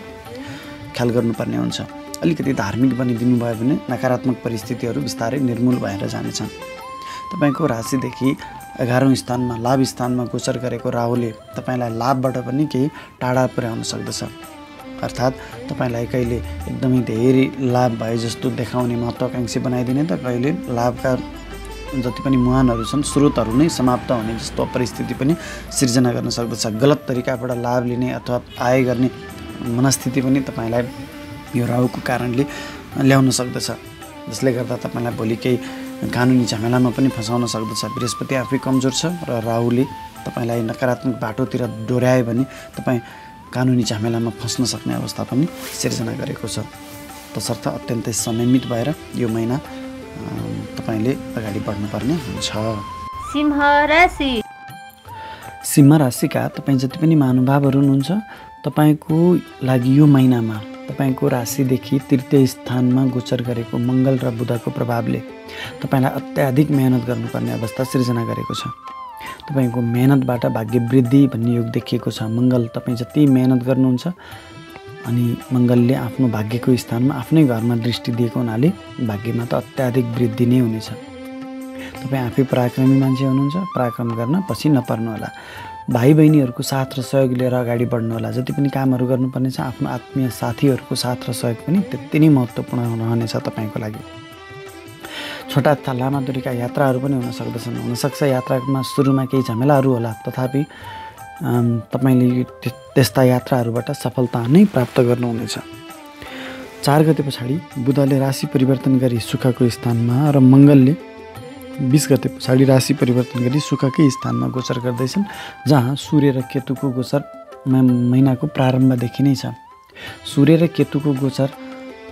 ख्याल गर्नुपर्ने हुन्छ। अलिकति धार्मिक बनिदिनु भयो भने नकारात्मक परिस्थितिहरू बिस्तारै निर्मूल भएर जानेछन्। तपाईँको राशिदेखि 11औं स्थानमा, लाभ स्थानमा गोचर गरेको राहुले तपाईँलाई लाभबाट पनि केही टाढा पुर्याउन सक्दछ। अर्थात् तपाईँलाई कहिले एकदमै धेरै लाभ भए जस्तो देखाउने, महत्त्वाकांक्षी बनाइदिने, त कहिले लाभका जति पनि मुहानहरू छन्, स्रोतहरू नै समाप्त हुने जस्तो परिस्थिति पनि सिर्जना गर्न सक्दछ। गलत तरिकाबाट लाभ लिने अथवा आय गर्ने मनस्थिति पनि तपाईँलाई यो राहुको कारणले ल्याउन सक्दछ, जसले गर्दा तपाईँलाई भोलि केही कानुनी झमेलामा पनि फसाउन सक्दछ। बृहस्पति आफै कमजोर छ र राहुले तपाईँलाई नकारात्मक बाटोतिर डोर्यायो भने तपाईँ कानुनी झमेलामा फस्न सक्ने अवस्था पनि सिर्जना गरेको छ। तसर्थ अत्यन्तै संयमित भएर यो महिना तपाईँले अगाडि बढ्नुपर्ने हुन्छ। सिंह राशि। सिंह राशिका तपाईँ जति पनि महानुभावहरू हुनुहुन्छ, तपाईँको लागि यो महिनामा तपाईँको राशिदेखि तृतीय स्थानमा गोचर गरेको मङ्गल र बुधको प्रभावले तपाईँलाई अत्याधिक मेहनत गर्नुपर्ने अवस्था सिर्जना गरेको छ। तपाईँको मेहनतबाट भाग्य वृद्धि भन्ने योग देखिएको छ। मङ्गल तपाईँ जति मेहनत गर्नुहुन्छ अनि मङ्गलले आफ्नो भाग्यको स्थानमा आफ्नै घरमा दृष्टि दिएको हुनाले भाग्यमा त अत्याधिक वृद्धि नै हुनेछ। तपाईँ आफै पराक्रमी मान्छे हुनुहुन्छ, पराक्रम गर्न पछि नपर्नुहोला। भाइ बहिनीहरूको साथ र सहयोग लिएर अगाडि बढ्नुहोला। जति पनि कामहरू गर्नुपर्ने छ, आफ्नो आत्मीय साथीहरूको साथ र सहयोग पनि त्यति नै महत्त्वपूर्ण रहनेछ तपाईँको लागि। छोटा तथा लामा दूरीका यात्राहरू पनि हुन सक्दछन्। हुनसक्छ यात्रामा सुरुमा केही झमेलाहरू होला, तथापि तपाईँले त्यस्ता यात्राहरूबाट सफलता नै प्राप्त गर्नुहुनेछ। 4 गते पछाडि बुधले राशि परिवर्तन गरी सुखको स्थानमा र मङ्गलले 20 गते पछाडि राशि परिवर्तन गरी सुखकै स्थानमा गोचर गर्दैछन्, जहाँ सूर्य र केतुको गोचर महिनाको प्रारम्भदेखि नै छ। सूर्य र केतुको गोचर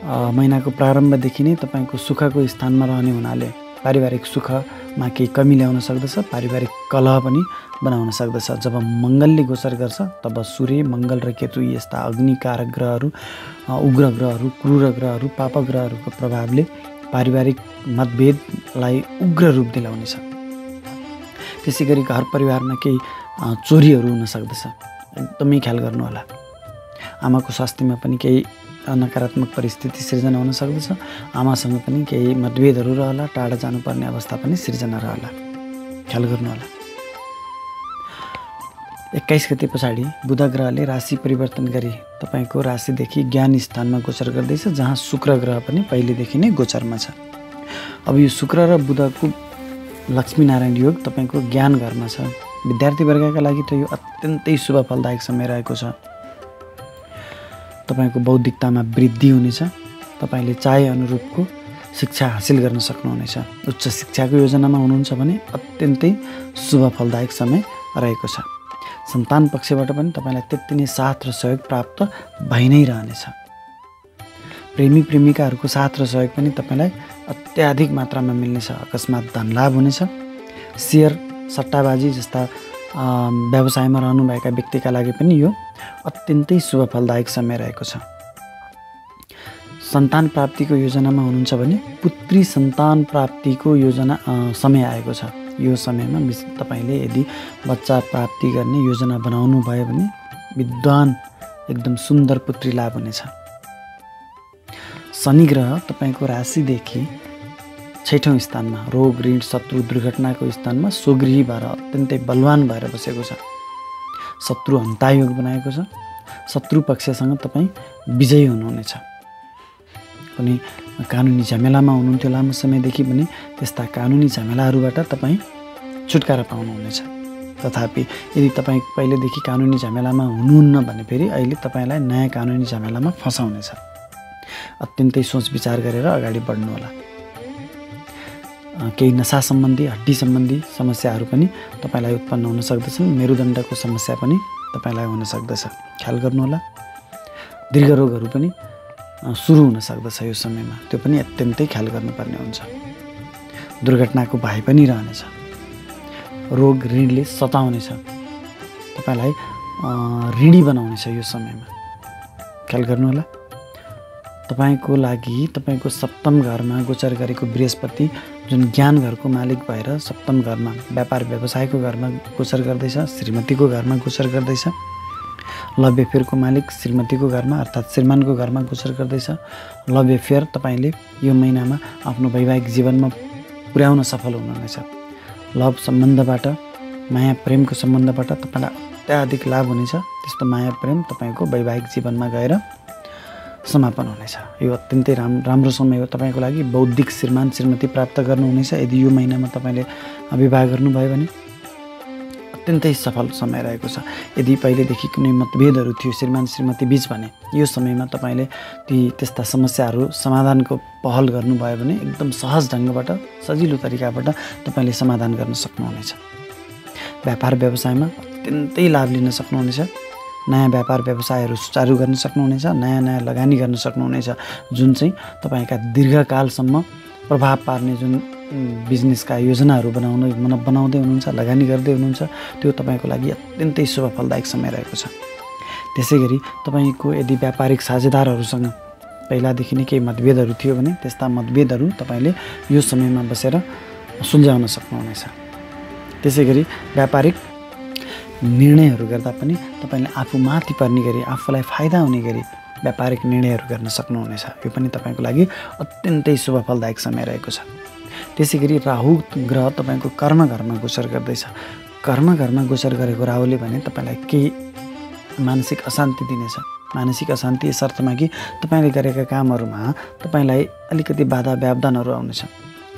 महिनाको प्रारम्भदेखि नै तपाईँको सुखको स्थानमा रहने हुनाले पारिवारिक सुखमा केही कमी ल्याउन सक्दछ, पारिवारिक कलह पनि बनाउन सक्दछ। जब मङ्गलले गोचर गर्छ तब सूर्य, मङ्गल र केतु यस्ता अग्निकारक ग्रहहरू, उग्र ग्रहहरू, क्रूर ग्रहहरू, पाप ग्रहहरूको प्रभावले पारिवारिक मतभेदलाई उग्र रूप दिलाउनेछ। त्यसै गरी घर परिवारमा केही चोरीहरू हुन सक्दछ, एकदमै ख्याल गर्नुहोला। आमाको स्वास्थ्यमा पनि केही नकारात्मक परिस्थिति सिर्जना हुन सक्दछ। आमासँग पनि केही मतभेदहरू रहला, टाढा जानुपर्ने अवस्था पनि सिर्जना रहला। ख्याल गर्नु होला। 21 गते पछाडि बुध ग्रहले राशि परिवर्तन गरी तपाईको राशिदेखि ज्ञान स्थानमा गोचर गर्दैछ, जहाँ शुक्र ग्रह पनि पहिलेदेखि नै गोचरमा छ। अब यो शुक्र र बुधको लक्ष्मीनारायण योग तपाईको ज्ञान घरमा छ। विद्यार्थी वर्गका लागि त यो अत्यन्तै शुभ फलदायक समय रहेको छ। तपाईको बौद्धिकतामा वृद्धि हुनेछ। तपाईले चाहे अनुरूपको शिक्षा हासिल गर्न सक्नुहुनेछ। उच्च शिक्षाको योजनामा हुनुहुन्छ भने अत्यन्तै शुभ फलदायक समय रहेको छ। सन्तान पक्षबाट पनि तपाईलाई त्यति नै साथ र सहयोग प्राप्त भइ नै रहनेछ। प्रेमी प्रेमिकाहरूको साथ र सहयोग पनि तपाईलाई अत्याधिक मात्रामा मिल्नेछ। अकस्मात धन लाभ हुनेछ। शेयर सट्टाबाजी जस्ता व्यवसायमा रहनुभएका व्यक्तिका लागि पनि यो अत्यन्तै शुभ फलदायक समय रहेको छ। सन्तान प्राप्तिको योजनामा हुनुहुन्छ भने पुत्री सन्तान प्राप्तिको योजना समय आएको छ। यो समयमा तपाईले यदि बच्चा प्राप्ति गर्ने योजना बनाउनु भयो भने विद्वान एकदम सुन्दर पुत्री लाभ हुनेछ। शनि ग्रह तपाईको राशिदेखि 6औं स्थानमा रोग ऋण शत्रु दुर्घटनाको स्थानमा स्वगृही भएर अत्यन्तै बलवान भएर बसेको छ। शत्रु हन्ता योग बनाएको छ। शत्रु पक्षसँग तपाईँ विजयी हुनुहुनेछ। कुनै कानुनी झमेलामा हुनुहुन्थ्यो लामो समयदेखि पनि त्यस्ता कानुनी झमेलाहरूबाट तपाईँ छुटकारा पाउनुहुनेछ। तथापि यदि तपाईँ पहिलेदेखि कानुनी झमेलामा हुनुहुन्न भने फेरि अहिले तपाईँलाई नयाँ कानुनी झमेलामा फसाउनेछ। अत्यन्तै सोच विचार गरेर अगाडि बढ्नुहोला। केही नशा सम्बन्धी हड्डी सम्बन्धी समस्याहरू पनि तपाईलाई उत्पन्न हुन सक्दछन्। मेरुदण्डको समस्या पनि तपाईलाई हुन सक्दछ। ख्याल गर्नुहोला। दीर्घ रोगहरू पनि सुरु हुन सक्दछ यो समयमा। त्यो पनि अत्यन्तै ख्याल गर्नुपर्ने हुन्छ। दुर्घटनाको भय पनि रहनेछ। रोग ऋणले सताउनेछ। तपाईलाई ऋणी बनाउनेछ यो समयमा। ख्याल गर्नुहोला। तपाईको लागि तपाईको सप्तम घरमा गोचर गरेको बृहस्पति जुन ज्ञान घरको मालिक भएर सप्तम घरमा व्यापार व्यवसायको घरमा गोचर गर्दैछ, श्रीमतीको घरमा गोचर गर्दैछ। लभ एफेयरको मालिक श्रीमतीको घरमा अर्थात् श्रीमानको घरमा गोचर गर्दैछ। लभ एफेयर तपाईले यो महिनामा आफ्नो वैवाहिक जीवनमा पुर्याउन सफल हुनुहुनेछ। लभ सम्बन्धबाट माया प्रेमको सम्बन्धबाट तपाईलाई अत्याधिक लाभ हुनेछ। त्यस्तो माया प्रेम तपाईको वैवाहिक जीवनमा गएर समापन हुनेछ। यो अत्यन्तै राम्रो समय हो तपाईको लागि। बौद्धिक श्रीमान श्रीमती प्राप्त गर्नुहुनेछ। यदि यो महिनामा तपाईले विवाह गर्नुभयो भने अत्यन्तै सफल समय रहेको छ। यदि पहिलेदेखि कुनै मतभेदहरू थियो श्रीमान श्रीमती बीच भने यो समयमा तपाईले त्यस्ता समस्याहरू समाधानको पहल गर्नुभयो भने एकदम सहज ढङ्गबाट सजिलो तरिकाबाट तपाईले समाधान गर्न सक्नुहुनेछ। व्यापार व्यवसायमा अत्यन्तै लाभ लिन सक्नुहुनेछ। नयाँ व्यापार व्यवसायहरू सुचारू गर्न सक्नुहुनेछ। नयाँ नयाँ लगानी गर्न सक्नुहुनेछ। जुन चाहिँ तपाईका दीर्घकालसम्म प्रभाव पार्ने जुन बिजनेसका योजनाहरू बनाउँदै हुनुहुन्छ, लगानी गर्दै हुनुहुन्छ, त्यो तपाईको लागि अत्यन्तै शुभ फलदायक समय रहेको छ। त्यसैगरी तपाईको यदि व्यापारिक साझेदारहरूसँग पहिलादेखि नै केही मतभेदहरू थियो भने त्यस्ता मतभेदहरू तपाईले यो समयमा बसेर सुल्झाउन सक्नुहुनेछ। त्यसैगरी व्यापारिक निर्णयहरू गर्दा पनि तपाईले आफूमाथि पर्ने गरी आफूलाई फाइदा हुने गरी व्यापारिक निर्णयहरू गर्न सक्नुहुनेछ। यो पनि तपाईको लागि अत्यन्तै शुभ फलदायक समय रहेको छ। त्यसैगरी राहु ग्रह तपाईको कर्म घरमा गोचर गर्दैछ। कर्म घरमा गोचर गरेको राहुले भने तपाईलाई केही मानसिक अशान्ति दिनेछ। मानसिक अशान्ति यस अर्थमा कि तपाईले गरेका कामहरूमा तपाईलाई अलिकति बाधा व्यवधानहरू आउनेछ।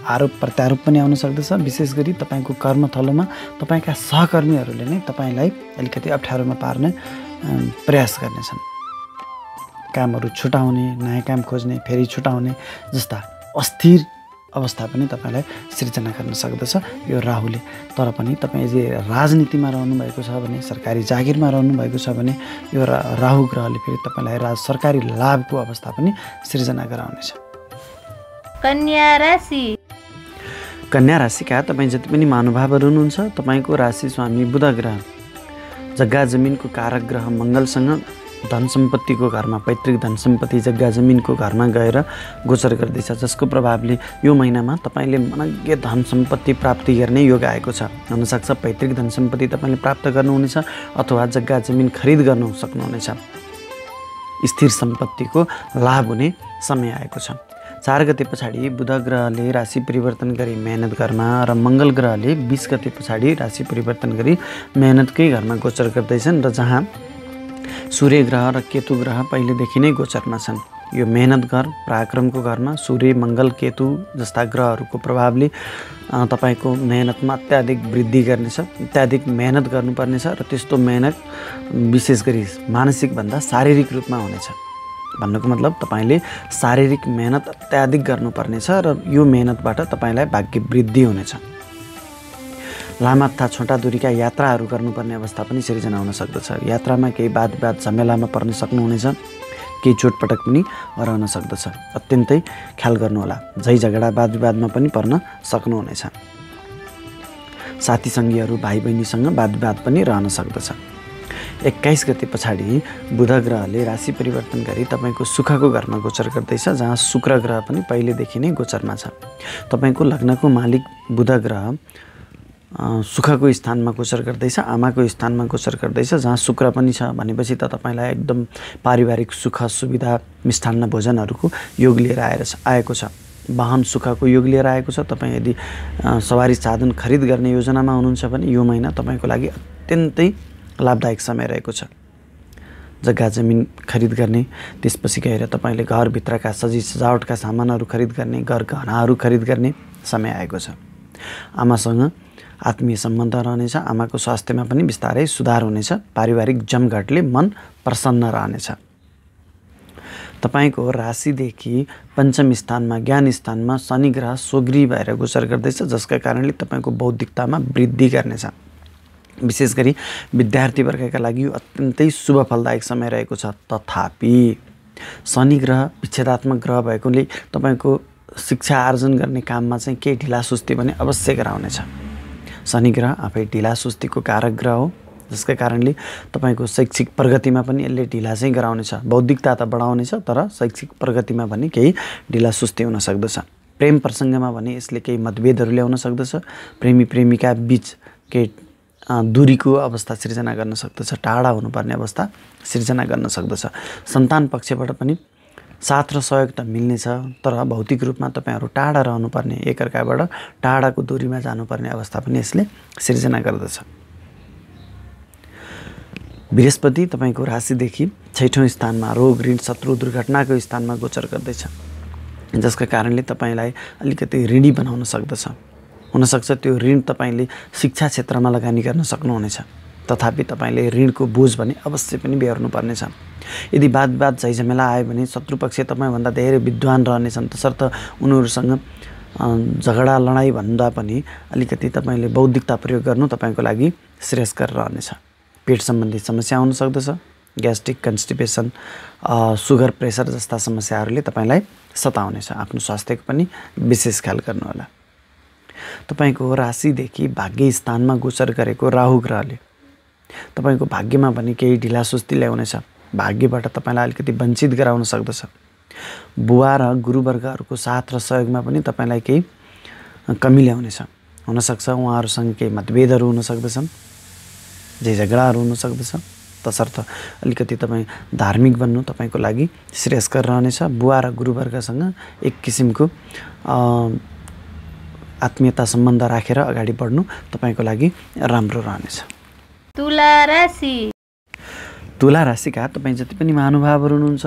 आरोप प्रत्यारोप पनि आउन सक्दछ। विशेष गरी तपाईको कर्मथलोमा तपाईका सहकर्मीहरूले नै तपाईलाई अलिकति अप्ठ्यारोमा पार्ने प्रयास गर्नेछन्। कामहरू छुटाउने, नयाँ काम खोज्ने, फेरि छुटाउने जस्ता अस्थिर अवस्था पनि तपाईलाई सृजना गर्न सक्दछ यो राहुले। तर पनि तपाईँ यदि राजनीतिमा रहनुभएको छ भने, सरकारी जागिरमा रहनुभएको छ भने यो राहु ग्रहले फेरि तपाईलाई सरकारी लाभको अवस्था पनि सृजना गराउनेछ। कन्या राशि। कन्या राशिका तपाईँ जति पनि महानुभावहरू हुनुहुन्छ, तपाईँको राशि स्वामी बुध ग्रह जग्गा जमिनको कारक ग्रह मङ्गलसँग धन सम्पत्तिको घरमा, पैतृक धन सम्पत्ति जग्गा जमिनको घरमा गएर गोचर गर्दैछ, जसको प्रभावले यो महिनामा तपाईँले मनज्ञ धन सम्पत्ति प्राप्ति गर्ने योग आएको छ। हुनसक्छ पैतृक धन सम्पत्ति तपाईँले प्राप्त गर्नुहुनेछ अथवा जग्गा जमिन खरिद गर्न सक्नुहुनेछ। स्थिर सम्पत्तिको लाभ हुने समय आएको छ। 4 गते पछाडि बुध ग्रहले राशि परिवर्तन गरी मेहनत घरमा र मङ्गल ग्रहले 20 गते पछाडि राशि परिवर्तन गरी मेहनतकै घरमा गोचर गर्दैछन् र जहाँ सूर्य ग्रह र केतु ग्रह पहिलेदेखि नै गोचरमा छन्। यो मेहनत घर पराक्रमको घरमा सूर्य मङ्गल केतु जस्ता ग्रहहरूको प्रभावले तपाईको मेहनतमा अत्याधिक वृद्धि गर्नेछ, अत्याधिक मेहनत गर्नुपर्नेछ र त्यस्तो मेहनत विशेष गरी मानसिक भन्दा शारीरिक रूपमा हुनेछ। भन्नुको मतलब तपाईले शारीरिक मेहनत अत्याधिक गर्नुपर्नेछ र यो मेहनतबाट तपाईलाई भाग्य वृद्धि हुनेछ। लामा तथा छोटा दूरीका यात्राहरू गर्नुपर्ने अवस्था पनि सिर्जना हुन सक्दछ। यात्रामा केही वाद झमेलामा पर्न सक्नुहुनेछ, केही चोटपटक पनि रहन सक्दछ। अत्यन्तै ख्याल गर्नुहोला, झै झगडा वाद विवादमा पनि पर्न सक्नुहुनेछ। साथी सङ्गीहरू भाइ बहिनीसँग वाद विवाद पनि रहन सक्दछ। 21 गते पछाडि बुध ग्रहले राशि परिवर्तन गरी तपाईको सुखको घरमा गोचर गर्दैछ, जहाँ शुक्र ग्रह पनि पहिलेदेखि नै गोचरमा छ। तपाईको लग्नको मालिक बुध ग्रह सुखको स्थानमा गोचर गर्दैछ, आमाको स्थानमा गोचर गर्दैछ, जहाँ शुक्र पनि छ भनेपछि त तपाईलाई एकदम पारिवारिक सुख सुविधा मिष्ठान्न भोजनहरूको योग लिएर आएको छ। वाहन सुखको योग लिएर आएको छ। तपाईँ यदि सवारी साधन खरिद गर्ने योजनामा हुनुहुन्छ भने यो महिना तपाईको लागि अत्यन्तै लाभदायक समय रहेको छ। जग्गा जमिन खरिद गर्ने, त्यसपछि गएर तपाईले घरभित्रका सजावटका सामानहरू खरिद गर्ने, घर गहनाहरू खरिद गर्ने समय आएको छ। आमासँग आत्मीय सम्बन्ध रहनेछ। आमाको स्वास्थ्यमा पनि बिस्तारै सुधार हुनेछ। पारिवारिक जमघटले मन प्रसन्न रहनेछ। तपाईको राशिदेखि पञ्चम स्थानमा ज्ञान स्थानमा शनि ग्रह सोग्री भएर गोचर गर्दैछ, जसका कारणले तपाईको बौद्धिकतामा वृद्धि गर्नेछ। विशेष गरी विद्यार्थी वर्गका लागि यो अत्यन्तै शुभ फलदायक समय रहेको छ। तथापि शनि ग्रह विच्छेदात्मक ग्रह भएकोले तपाईको शिक्षा आर्जन गर्ने काममा चाहिँ केही ढिलासुस्ती पनि अवश्य गराउनेछ। शनि ग्रह आफै ढिलासुस्तीको कारक ग्रह हो, जसका कारणले तपाईको शैक्षिक प्रगतिमा पनि यसले ढिला चाहिँ गराउनेछ। बौद्धिकता त बढाउनेछ, तर शैक्षिक प्रगतिमा पनि केही ढिलासुस्ती हुन सक्दछ। प्रेम प्रसङ्गमा भने यसले केही मतभेदहरू ल्याउन सक्दछ। प्रेमी प्रेमिका बीच केही दूरीको अवस्था सिर्जना गर्न सक्दछ, टाढा हुनुपर्ने अवस्था सिर्जना गर्न सक्दछ। सन्तान पक्षबाट पनि साथ र सहयोग त मिल्नेछ, तर भौतिक रूपमा तपाईहरू टाढा रहनुपर्ने, एकअर्काबाट टाढाको दूरीमा जानुपर्ने अवस्था पनि यसले सिर्जना गर्दछ। बृहस्पति तपाईको राशिदेखि 6औं स्थानमा रोग ऋण शत्रु दुर्घटनाको स्थानमा गोचर गर्दैछ, जसका कारणले तपाईलाई अलिकति ऋणी बनाउन सक्दछ। हुनसक्छ त्यो ऋण तपाईले शिक्षा क्षेत्रमा लगानी गर्न सक्नुहुनेछ, तथापि तपाईले ऋणको बोझ भने अवश्य पनि बेहोर्नु पर्नेछ। यदि वाद झैझमेला आयो भने शत्रुपक्ष तपाईँभन्दा धेरै विद्वान रहनेछन्, तसर्थ उनीहरूसँग झगडा लडाइँ भन्दा पनि अलिकति तपाईले बौद्धिकता प्रयोग गर्नु तपाईँको लागि श्रेयस्कर रहनेछ। पेट सम्बन्धी समस्या हुन सक्दछ। ग्यास्ट्रिक, कन्स्टिपेसन, सुगर, प्रेसर जस्ता समस्याहरूले तपाईलाई सताउनेछ। आफ्नो स्वास्थ्यको पनि विशेष ख्याल गर्नुहोला। तपाईको राशिदेखि भाग्य स्थानमा गोचर गरेको राहु ग्रहले तपाईको भाग्यमा पनि केही ढिलासुस्ती ल्याउनेछ। भाग्यबाट तपाईलाई अलिकति वञ्चित गराउन सक्दछ। बुवा र गुरुवर्गहरूको साथ र सहयोगमा पनि तपाईलाई केही कमी ल्याउनेछ। हुनसक्छ उहाँहरूसँग केही मतभेदहरू हुन सक्दछन्, झगडाहरू हुन सक्दछ, तसर्थ अलिकति तपाईँ धार्मिक बन्नु तपाईँको लागि श्रेयस्कर रहनेछ। बुवा र गुरुवर्गसँग एक किसिमको आत्मीयता सम्बन्ध राखेर अगाडि बढ्नु तपाईँको लागि राम्रो रहनेछ। तुला राशिका तपाईँ जति पनि महानुभावहरू हुनुहुन्छ,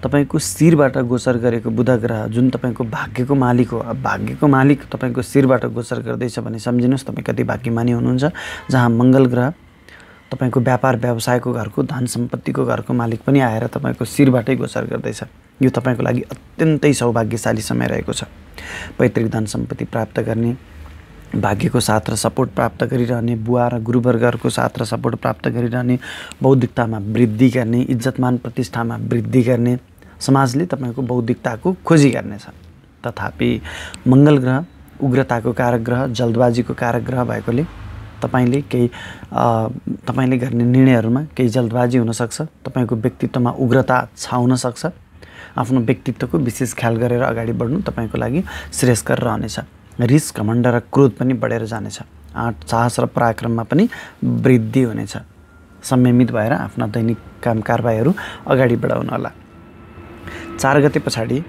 तपाईँको शिरबाट गोचर गरेको बुध ग्रह जुन तपाईँको भाग्यको मालिक हो, भाग्यको मालिक तपाईँको शिरबाट गोचर गर्दैछ भने सम्झिनुहोस् तपाईँ कति भाग्यमानी हुनुहुन्छ। जहाँ मङ्गल ग्रह तपाईको व्यापार व्यवसायको घरको, धन सम्पत्तिको घरको मालिक पनि आएर तपाईँको शिरबाटै गोचर गर्दैछ। यो तपाईँको लागि अत्यन्तै सौभाग्यशाली समय रहेको छ। पैतृक धन सम्पत्ति प्राप्त गर्ने, भाग्यको साथ र सपोर्ट प्राप्त गरिरहने, बुवा र गुरुवर्गहरूको साथ र सपोर्ट प्राप्त गरिरहने, बौद्धिकतामा वृद्धि गर्ने, इज्जतमान प्रतिष्ठामा वृद्धि गर्ने, समाजले तपाईँको बौद्धिकताको खोजी गर्नेछ। तथापि मङ्गल ग्रह उग्रताको कारक ग्रह, जल्दबाजीको कारक ग्रह भएकोले तपाईँले गर्ने निर्णयहरूमा केही जल्दबाजी हुनसक्छ। तपाईँको व्यक्तित्वमा उग्रता छाउन सक्छ। आफ्नो व्यक्तित्वको विशेष ख्याल गरेर अगाडि बढ्नु तपाईँको लागि श्रेयस्कर रहनेछ। रिस, घमण्ड र क्रोध पनि बढेर जानेछ। आँट, साहस र पराक्रममा पनि वृद्धि हुनेछ। संयमित भएर आफ्ना दैनिक काम कारबाहीहरू अगाडि बढाउनु होला। 4 गते पछाडि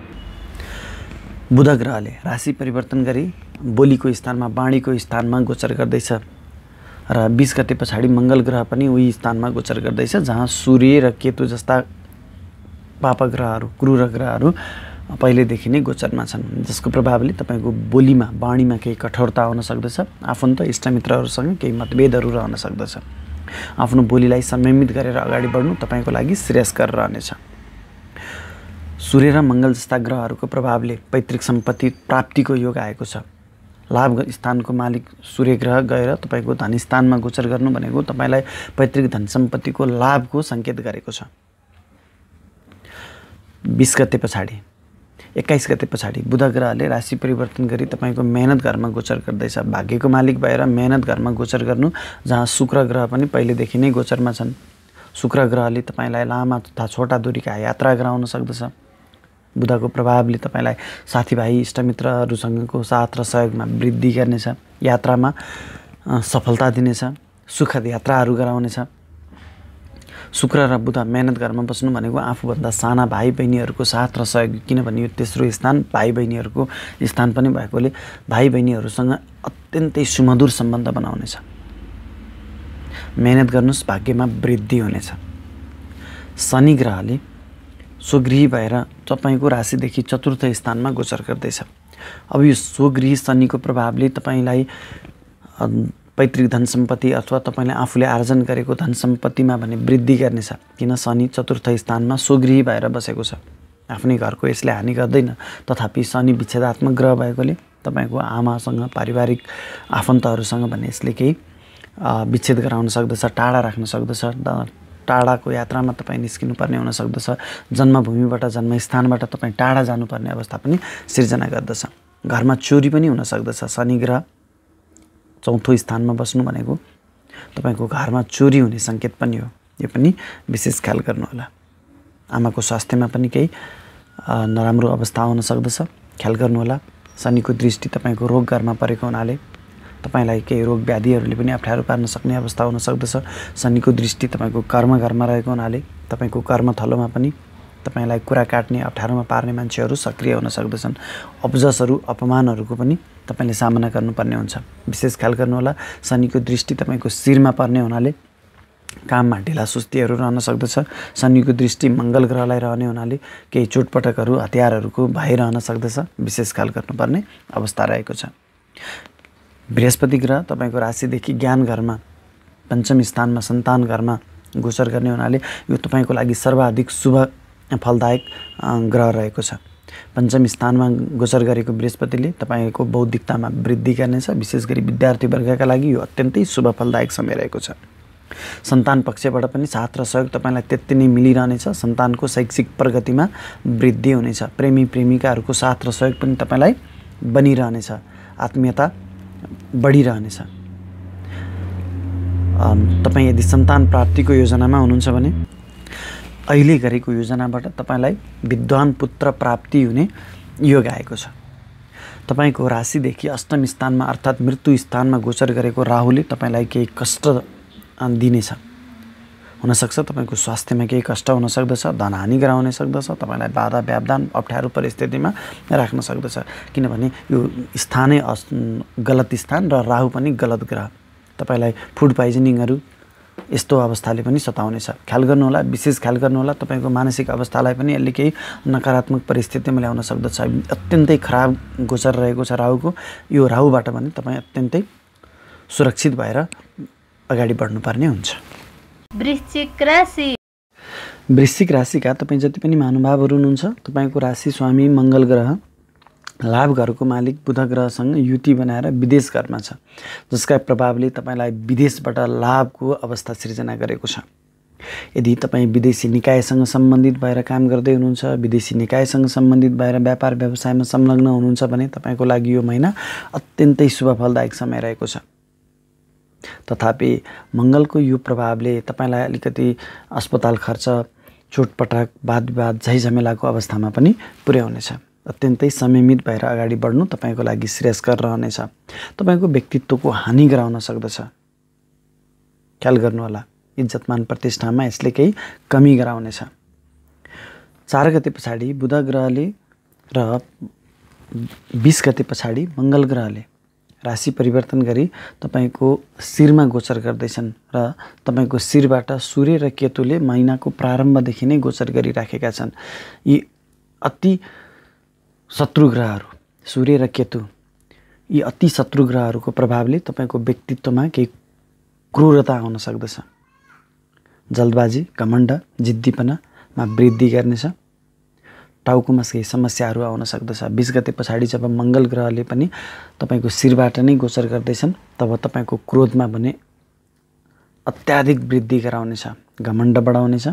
बुध ग्रहले राशि परिवर्तन गरी बोलीको स्थानमा वाणीको स्थानमा गोचर गर्दैछ र 20 गते पछाडि मङ्गल ग्रह पनि उही स्थानमा गोचर गर्दैछ, जहाँ सूर्य र केतु जस्ता पाप ग्रहहरू, क्रूर ग्रहहरू पहिलेदेखि नै गोचरमा छन्, जसको प्रभावले तपाईँको बोलीमा वाणीमा केही कठोरता आउन सक्दछ। आफन्त इष्टमित्रहरूसँग केही मतभेदहरू रहन सक्दछ। आफ्नो बोलीलाई संयमित गरेर अगाडि बढ्नु तपाईँको लागि श्रेयस्कर रहनेछ। सूर्य र मङ्गल जस्ता ग्रहहरूको प्रभावले पैतृक सम्पत्ति प्राप्तिको योग आएको छ। लाभ स्थानको मालिक सूर्य ग्रह गएर तपाईँको धन स्थानमा गोचर गर्नु भनेको तपाईँलाई पैतृक धन सम्पत्तिको लाभको सङ्केत गरेको छ। 20 गते पछाडि 21 गते पछाडि बुध ग्रहले राशि परिवर्तन गरी तपाईँको मेहनत घरमा गोचर गर्दैछ। भाग्यको मालिक भएर मेहनत घरमा गोचर गर्नु, जहाँ शुक्र ग्रह पनि पहिलेदेखि नै गोचरमा छन्। शुक्र ग्रहले तपाईँलाई लामा तथा छोटा दूरीका यात्रा गराउन सक्दछ। बुधको प्रभावले तपाईँलाई साथीभाइ इष्टमित्रहरूसँगको साथ र सहयोगमा वृद्धि गर्नेछ। यात्रामा सफलता दिनेछ, सुखद यात्राहरू गराउनेछ। शुक्र र बुध मेहनत घरमा बस्नु भनेको आफूभन्दा साना भाइ बहिनीहरूको साथ र सहयोग, किनभने यो तेस्रो स्थान भाइ बहिनीहरूको स्थान पनि भएकोले भाइ बहिनीहरूसँग अत्यन्तै सुमधुर सम्बन्ध बनाउनेछ। मेहनत गर्नुहोस्, भाग्यमा वृद्धि हुनेछ। शनि ग्रहले स्वगृही भएर तपाईँको राशिदेखि चतुर्थ स्थानमा गोचर गर्दैछ। अब यो स्वगृही शनिको प्रभावले तपाईँलाई पैतृक धन सम्पत्ति अथवा तपाईँले आफूले आर्जन गरेको धन सम्पत्तिमा भने वृद्धि गर्नेछ, किन शनि चतुर्थ स्थानमा स्वगृही भएर बसेको छ। आफ्नै घरको यसले हानि गर्दैन, तथापि शनि विच्छेदात्मक ग्रह भएकोले तपाईँको आमासँग, पारिवारिक आफन्तहरूसँग भने यसले केही विच्छेद गराउन सक्दछ, टाढा राख्न सक्दछ। टाढाको यात्रामा तपाईँ निस्किनु पर्ने हुन सक्दछ। जन्मभूमिबाट, जन्मस्थानबाट तपाईँ टाढा जानुपर्ने अवस्था पनि सिर्जना गर्दछ। घरमा चोरी पनि हुन सक्दछ। शनि ग्रह चौथो स्थानमा बस्नु भनेको तपाईँको घरमा चोरी हुने सङ्केत पनि हो। यो पनि विशेष ख्याल गर्नुहोला। आमाको स्वास्थ्यमा पनि केही नराम्रो अवस्था आउन सक्दछ, ख्याल गर्नुहोला। शनिको दृष्टि तपाईँको रोग घरमा परेको हुनाले तपाईँलाई केही रोग व्याधिहरूले पनि अप्ठ्यारो पार्न सक्ने अवस्था हुन सक्दछ। शनिको दृष्टि तपाईँको कर्म घरमा रहेको हुनाले तपाईँको कर्मथलोमा पनि तपाईँलाई कुरा काट्ने, अप्ठ्यारोमा पार्ने मान्छेहरू सक्रिय हुन सक्दछन्। अपजसहरू, अपमानहरूको पनि तपाईँले सामना गर्नुपर्ने हुन्छ। विशेष ख्याल गर्नुहोला। शनिको दृष्टि तपाईँको शिरमा पर्ने हुनाले काममा ढिला सुस्तीहरू रहन सक्दछ। शनिको दृष्टि मङ्गल ग्रहलाई रहने हुनाले केही चोटपटकहरू, हतियारहरूको भय रहन सक्दछ। विशेष ख्याल गर्नुपर्ने अवस्था रहेको छ। बृहस्पति ग्रह तपाईँको राशिदेखि ज्ञान घरमा, पञ्चम स्थानमा, सन्तान घरमा गोचर गर्ने हुनाले यो तपाईँको लागि सर्वाधिक शुभ फलदायक ग्रह रहेको छ। पञ्चम स्थानमा गोचर गरेको बृहस्पतिले तपाईँको बौद्धिकतामा वृद्धि गर्नेछ। विशेष गरी विद्यार्थी वर्गका लागि यो अत्यन्तै शुभ फलदायक समय रहेको छ। सन्तान पक्षबाट पनि साथ र सहयोग तपाईँलाई त्यति नै मिलिरहनेछ। सन्तानको शैक्षिक प्रगतिमा वृद्धि हुनेछ। प्रेमी प्रेमिकाहरूको साथ र सहयोग पनि तपाईँलाई बनिरहनेछ। आत्मीयता बढिरहनेछ। तपाईँ यदि सन्तान प्राप्तिको योजनामा हुनुहुन्छ भने अहिले गरेको योजनाबाट तपाईँलाई विद्वान पुत्र प्राप्ति हुने योग आएको छ। तपाईँको राशिदेखि अष्टम स्थानमा अर्थात् मृत्यु स्थानमा गोचर गरेको राहुले तपाईँलाई केही कष्ट दिनेछ। हुनसक्छ तपाईँको स्वास्थ्यमा केही कष्ट हुन सक्दछ, धनहानि गराउन सक्दछ, तपाईँलाई बाधा व्यवधान अप्ठ्यारो परिस्थितिमा राख्न सक्दछ। किनभने यो स्थानै गलत स्थान र राहु पनि गलत ग्रह। तपाईँलाई फुड पोइजनिङहरू यस्तो अवस्थाले पनि सताउनेछ। ख्याल गर्नुहोला, विशेष ख्याल गर्नुहोला। तपाईँको मानसिक अवस्थालाई पनि यसले केही नकारात्मक परिस्थितिमा ल्याउन सक्दछ। अत्यन्तै खराब गोचर रहेको छ राहुको। यो राहुबाट पनि तपाईँ अत्यन्तै सुरक्षित भएर अगाडि बढ्नुपर्ने हुन्छ। वृश्चिक राशि। वृश्चिक राशिका तपाईँ जति पनि महानुभावहरू हुनुहुन्छ, तपाईँको राशि स्वामी मङ्गल ग्रह लाभ घरको मालिक बुध ग्रहसँग युति बनाएर विदेश घरमा छ, जसका प्रभावले तपाईँलाई विदेशबाट लाभको अवस्था सिर्जना गरेको छ। यदि तपाईँ विदेशी निकायसँग सम्बन्धित भएर काम गर्दै हुनुहुन्छ, विदेशी निकायसँग सम्बन्धित भएर व्यापार व्यवसायमा संलग्न हुनुहुन्छ भने तपाईँको लागि यो महिना अत्यन्तै शुभ फलदायक समय रहेको छ। तथापि मङ्गलको यो प्रभावले तपाईँलाई अलिकति अस्पताल खर्च, चोटपटक, वाद विवाद, झैझमेलाको अवस्थामा पनि पुर्याउनेछ। अत्यन्तै संयमित भएर अगाडि बढ्नु तपाईँको लागि श्रेयस्कर रहनेछ। तपाईँको व्यक्तित्वको हानि गराउन सक्दछ। ख्याल गर्नुहोला। इज्जतमान प्रतिष्ठामा यसले केही कमी गराउनेछ। 4 गते पछाडि बुध ग्रहले र 20 गते पछाडि मङ्गल ग्रहले राशि परिवर्तन गरी तपाईको शिरमा गोचर गर्दैछन् र तपाईको शिरबाट सूर्य र केतुले महिनाको प्रारम्भदेखि नै गोचर गरिराखेका छन्। यी अति शत्रु ग्रहहरू सूर्य र केतु, यी अति शत्रु ग्रहहरूको प्रभावले तपाईको व्यक्तित्वमा केही क्रूरता आउन सक्दछ। जल्दबाजी, घमण्ड, जिद्दीपनामा वृद्धि गर्नेछ। टाउकोमा केही समस्याहरू आउन सक्दछ। 20 गते पछाडि जब मङ्गल ग्रहले पनि तपाईको शिरबाट नै गोचर गर्दैछन् तब तपाईको क्रोधमा भने अत्याधिक वृद्धि गराउनेछ, घमण्ड बढाउनेछ।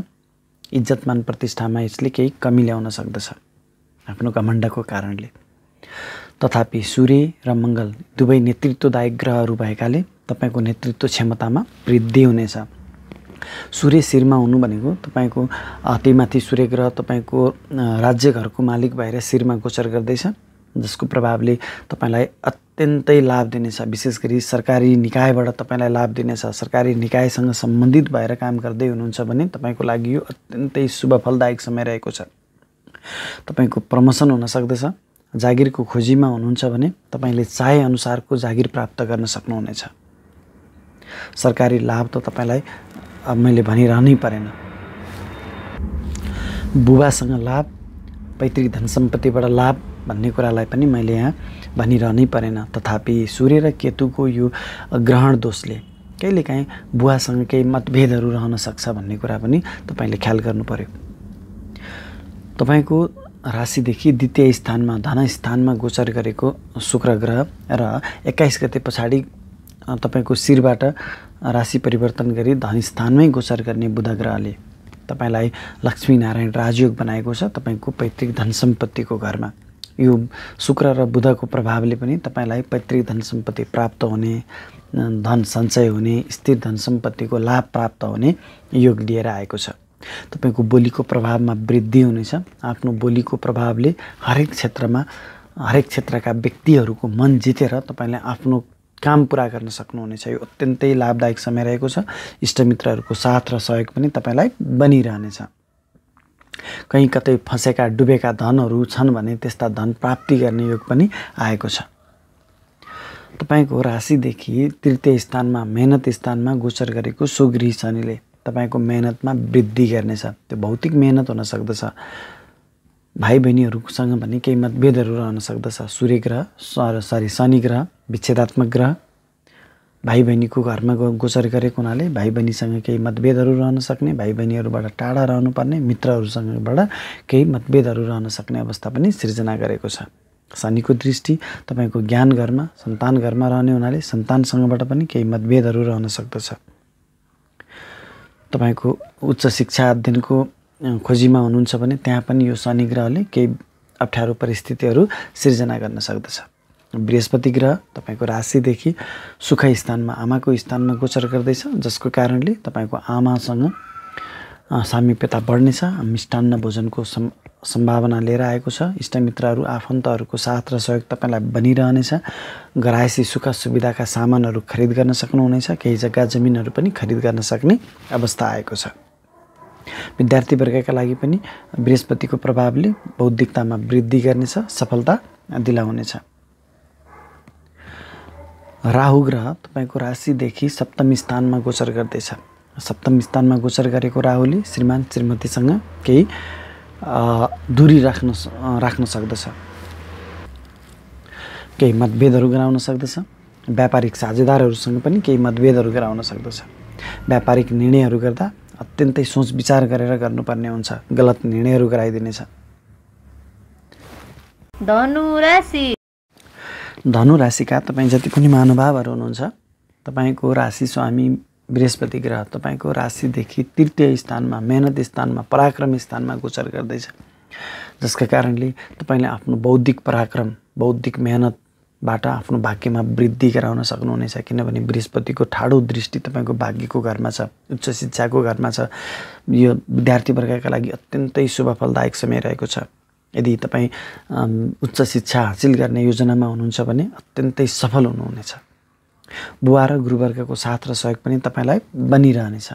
इज्जतमान प्रतिष्ठामा यसले केही कमी ल्याउन सक्दछ आफ्नो घमण्डको कारणले। तथापि सूर्य र मङ्गल दुवै नेतृत्वदायक ग्रहहरू भएकाले तपाईको नेतृत्व क्षमतामा वृद्धि हुनेछ। सूर्य शिरमा हुनु भनेको तपाईको त्यहीमाथि सूर्य ग्रह तपाईको राज्य घरको मालिक भएर शिरमा गोचर गर्दैछ, जसको प्रभावले तपाईलाई अत्यन्तै लाभ दिनेछ। विशेष गरी सरकारी निकायबाट तपाईलाई लाभ दिनेछ। सरकारी निकायसँग सम्बन्धित भएर काम गर्दै हुनुहुन्छ भने तपाईको लागि यो अत्यन्तै शुभ फलदायक समय रहेको छ। तपाईको प्रमोसन हुन सक्दछ। जागिरको खोजीमा हुनुहुन्छ भने तपाईले चाहे अनुसारको जागिर प्राप्त गर्न सक्नुहुनेछ। सरकारी लाभ त तपाईलाई अब मैले भनिरहनै परेन। बुबासँग लाभ, पैतृक धन सम्पत्तिबाट लाभ भन्ने कुरालाई पनि मैले यहाँ भनिरहनै परेन। तथापि सूर्य र केतुको यो ग्रहण दोषले कहिलेकाहीँ बुवासँग केही मतभेदहरू रहन सक्छ भन्ने कुरा पनि तपाईले ख्याल गर्नु पर्यो। तपाईको राशिदेखि द्वितीय स्थानमा धन स्थानमा गोचर गरेको शुक्र ग्रह र 21 गते पछाडि तपाईको शिरबाट राशि परिवर्तन गरी धन स्थानमै गोचर गर्ने बुध ग्रहले तपाईलाई लक्ष्मी नारायण राजयोग बनाएको छ तपाईको पैतृक धन सम्पत्तिको घरमा। यो शुक्र र बुधको प्रभावले पनि तपाईलाई पैतृक धन सम्पत्ति प्राप्त हुने, धन सञ्चय हुने, स्थिर धन सम्पत्तिको लाभ प्राप्त हुने योग लिएर आएको छ। तपाईको बोलीको प्रभावमा वृद्धि हुनेछ। आफ्नो बोलीको प्रभावले हरेक क्षेत्रका व्यक्तिहरूको मन जितेर तपाईले आफ्नो काम पुरा गर्न सक्नुहुनेछ। यो अत्यन्तै लाभदायक समय रहेको छ। इष्टमित्रहरूको साथ र सहयोग पनि तपाईलाई बनिरहनेछ। कहीँ कतै फँसेका डुबेका धनहरू छन् भने त्यस्ता धन प्राप्ति गर्ने योग पनि आएको छ। तपाईको राशिदेखि तृतीय स्थानमा मेहनत स्थानमा गोचर गरेको सुगृही शनिले तपाईको मेहनतमा वृद्धि गर्नेछ। त्यो भौतिक मेहनत हुन सक्दछ। भाइ बहिनीहरूसँग पनि केही मतभेदहरू रहन सक्दछ। सूर्य ग्रह शनि ग्रह विच्छेदात्मक ग्रह भाइ बहिनीको घरमा गोचर गरेको हुनाले भाइ बहिनीसँग केही मतभेदहरू रहन सक्ने, भाइ बहिनीहरूबाट टाढा रहनुपर्ने, मित्रहरूसँगबाट केही मतभेदहरू रहन सक्ने अवस्था पनि सिर्जना गरेको छ। शनिको दृष्टि तपाईको ज्ञान घरमा, सन्तान घरमा रहने हुनाले सन्तानसँगबाट पनि केही मतभेदहरू रहन सक्दछ। तपाईको उच्च शिक्षा अध्ययनको खोजीमा हुनुहुन्छ भने त्यहाँ पनि यो शनि ग्रहले केही अप्ठ्यारो परिस्थितिहरू सिर्जना गर्न सक्दछ। बृहस्पति ग्रह तपाईको राशिदेखि सुख स्थानमा आमाको स्थानमा गोचर गर्दैछ, जसको कारणले तपाईको आमासँग सामिप्यता बढ्नेछ। मिष्टान्न भोजनको सम्भावना लिएर आएको छ। इष्टमित्रहरू आफन्तहरूको साथ र सहयोग तपाईलाई बनिरहनेछ। घरायसी सुख सुविधाका सामानहरू खरिद गर्न सक्नुहुनेछ। केही जग्गा जमिनहरू पनि खरिद गर्न सक्ने अवस्था आएको छ। विद्यार्थी वर्गका लागि पनि बृहस्पतिको प्रभावले बौद्धिकतामा वृद्धि गर्नेछ, सफलता दिलाउनेछ। राहु ग्रह तपाईको राशिदेखि सप्तम स्थानमा गोचर गर्दैछ। सप्तम स्थानमा गोचर गरेको राहुले श्रीमान श्रीमतीसँग केही दूरी राख्न सक्दछ। केही मतभेदहरू गराउन सक्दछ। व्यापारिक साझेदारहरूसँग पनि केही मतभेदहरू गराउन सक्दछ। व्यापारिक निर्णयहरू गर्दा अत्यन्तै सोच विचार गरेर गर्नुपर्ने हुन्छ। गलत निर्णयहरू गराइदिनेछ। धनु राशिका तपाईँ जति पनि महानुभावहरू हुनुहुन्छ, तपाईको राशि स्वामी बृहस्पति ग्रह तपाईको राशिदेखि तृतीय स्थानमा मेहनत स्थानमा पराक्रम स्थानमा गोचर गर्दैछ, जसका कारणले तपाईले आफ्नो बौद्धिक पराक्रम बौद्धिक मेहनतबाट आफ्नो भाग्यमा वृद्धि गराउन सक्नुहुनेछ। किनभने बृहस्पतिको ठाडो दृष्टि तपाईको भाग्यको घरमा छ, उच्च शिक्षाको घरमा छ। यो विद्यार्थी वर्गका लागि अत्यन्तै शुभ फलदायक समय रहेको छ। यदि तपाईँ उच्च शिक्षा हासिल गर्ने योजनामा हुनुहुन्छ भने अत्यन्तै सफल हुनुहुनेछ। बुवा र गुरुवर्गको साथ र सहयोग पनि तपाईलाई बनिरहनेछ।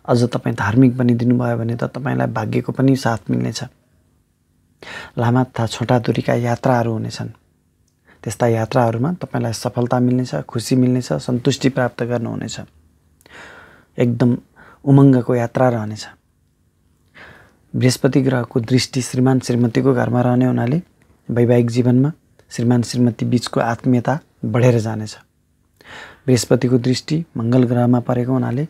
अझ तपाईँ धार्मिक बनिदिनु भयो भने त तपाईलाई भाग्यको पनि साथ मिल्नेछ। लामा तथा छोटा दूरीका यात्राहरू हुनेछन्। त्यस्ता यात्राहरूमा तपाईलाई सफलता मिल्नेछ, खुसी मिल्नेछ, सन्तुष्टि प्राप्त गर्नुहुनेछ। एकदम उमङ्गको यात्रा रहनेछ। बृहस्पति ग्रहको दृष्टि श्रीमान श्रीमतीको घरमा रहने हुनाले वैवाहिक जीवनमा श्रीमान श्रीमती बीचको आत्मीयता बढेर जानेछ। बृहस्पतिको दृष्टि मङ्गल ग्रहमा परेको हुनाले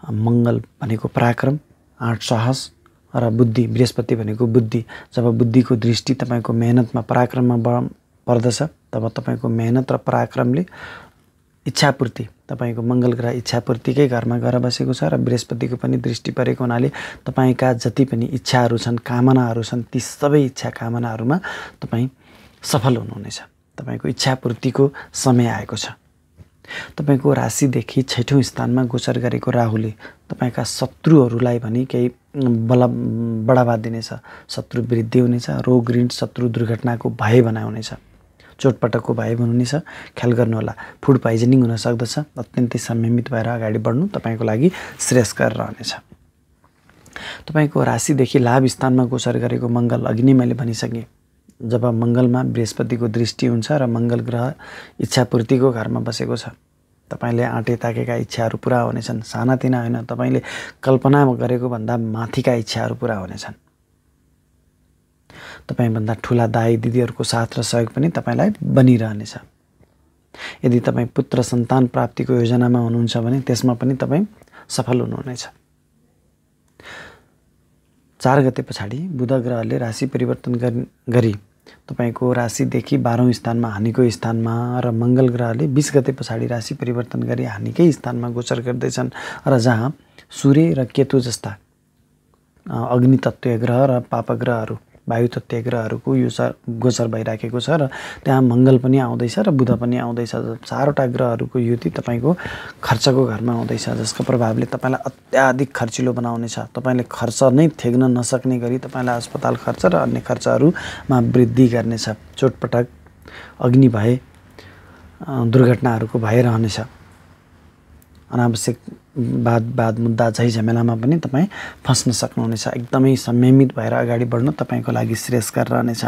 मङ्गल भनेको पराक्रम, आँट, साहस र बुद्धि, बृहस्पति भनेको बुद्धि। जब बुद्धिको दृष्टि तपाईको मेहनतमा, पराक्रममा पर्दछ तब तपाईको मेहनत र पराक्रमले इच्छापूर्ति, तपाईको मङ्गल ग्रह इच्छापूर्तिकै घरमा गएर बसेको छ र बृहस्पतिको पनि दृष्टि परेको हुनाले तपाईका जति पनि इच्छाहरू छन्, कामनाहरू छन्, ती सबै इच्छा कामनाहरूमा तपाईँ सफल हुनुहुनेछ। तपाईको इच्छापूर्तिको समय आएको छ। तपाईको राशिदेखि 6औं स्थानमा गोचर गरेको राहुले तपाईका शत्रुहरूलाई पनि केही बढावा दिनेछ। शत्रु वृद्धि हुनेछ। रोग, ऋण, शत्रु, दुर्घटनाको भय बनाउनेछ। चोटपटकको भय हुनेछ। ख्याल गर्नुहोला। फुड पोइजनिङ हुन सक्दछ। अत्यन्तै संयमित भएर अगाडि बढ्नु तपाईको लागि श्रेयस्कर रहनेछ। तपाईको राशिदेखि लाभ स्थानमा गोचर गरेको मङ्गल, अघि नै मैले भनिसकेँ, जब मङ्गलमा बृहस्पतिको दृष्टि हुन्छ र मङ्गल ग्रह इच्छापूर्तिको घरमा बसेको छ, तपाईले आँटे ताकेका इच्छाहरू पुरा हुनेछन्। सानातिना होइन, तपाईले कल्पना गरेको भन्दा माथिका इच्छाहरू पुरा हुनेछन्। तपाईभन्दा ठुला दाइ दिदीहरूको साथ र सहयोग पनि तपाईलाई बनिरहनेछ। यदि तपाईँ पुत्र सन्तान प्राप्तिको योजनामा हुनुहुन्छ भने त्यसमा पनि तपाईँ सफल हुनुहुनेछ। 4 गते पछाडि बुध ग्रहले राशि परिवर्तन गरी तपाईको राशिदेखि 12औं स्थानमा, हानिको स्थानमा, र मङ्गल ग्रहले 20 गते पछाडि राशि परिवर्तन गरी हानिकै स्थानमा गोचर गर्दैछन् र जहाँ सूर्य र केतु जस्ता अग्नि तत्त्वीय ग्रह र पाप ग्रहहरू, वायु तत्त्वीय ग्रहहरूको यो गोचर भइराखेको छ र त्यहाँ मङ्गल पनि आउँदैछ र बुध पनि आउँदैछ। 4वटा ग्रहहरूको युति तपाईको खर्चको घरमा आउँदैछ, जसको प्रभावले तपाईलाई अत्याधिक खर्चिलो बनाउनेछ। तपाईले खर्च नै थेग्न नसक्ने गरी तपाईलाई अस्पताल खर्च र अन्य खर्चहरूमा वृद्धि गर्नेछ। चोटपटक, अग्नि भए, दुर्घटनाहरूको भय रहनेछ। अनावश्यक वाद मुद्दा झैझमेलामा पनि तपाईँ फस्न सक्नुहुनेछ। एकदमै संयमित भएर अगाडि बढ्नु तपाईँको लागि श्रेयस्कर रहनेछ।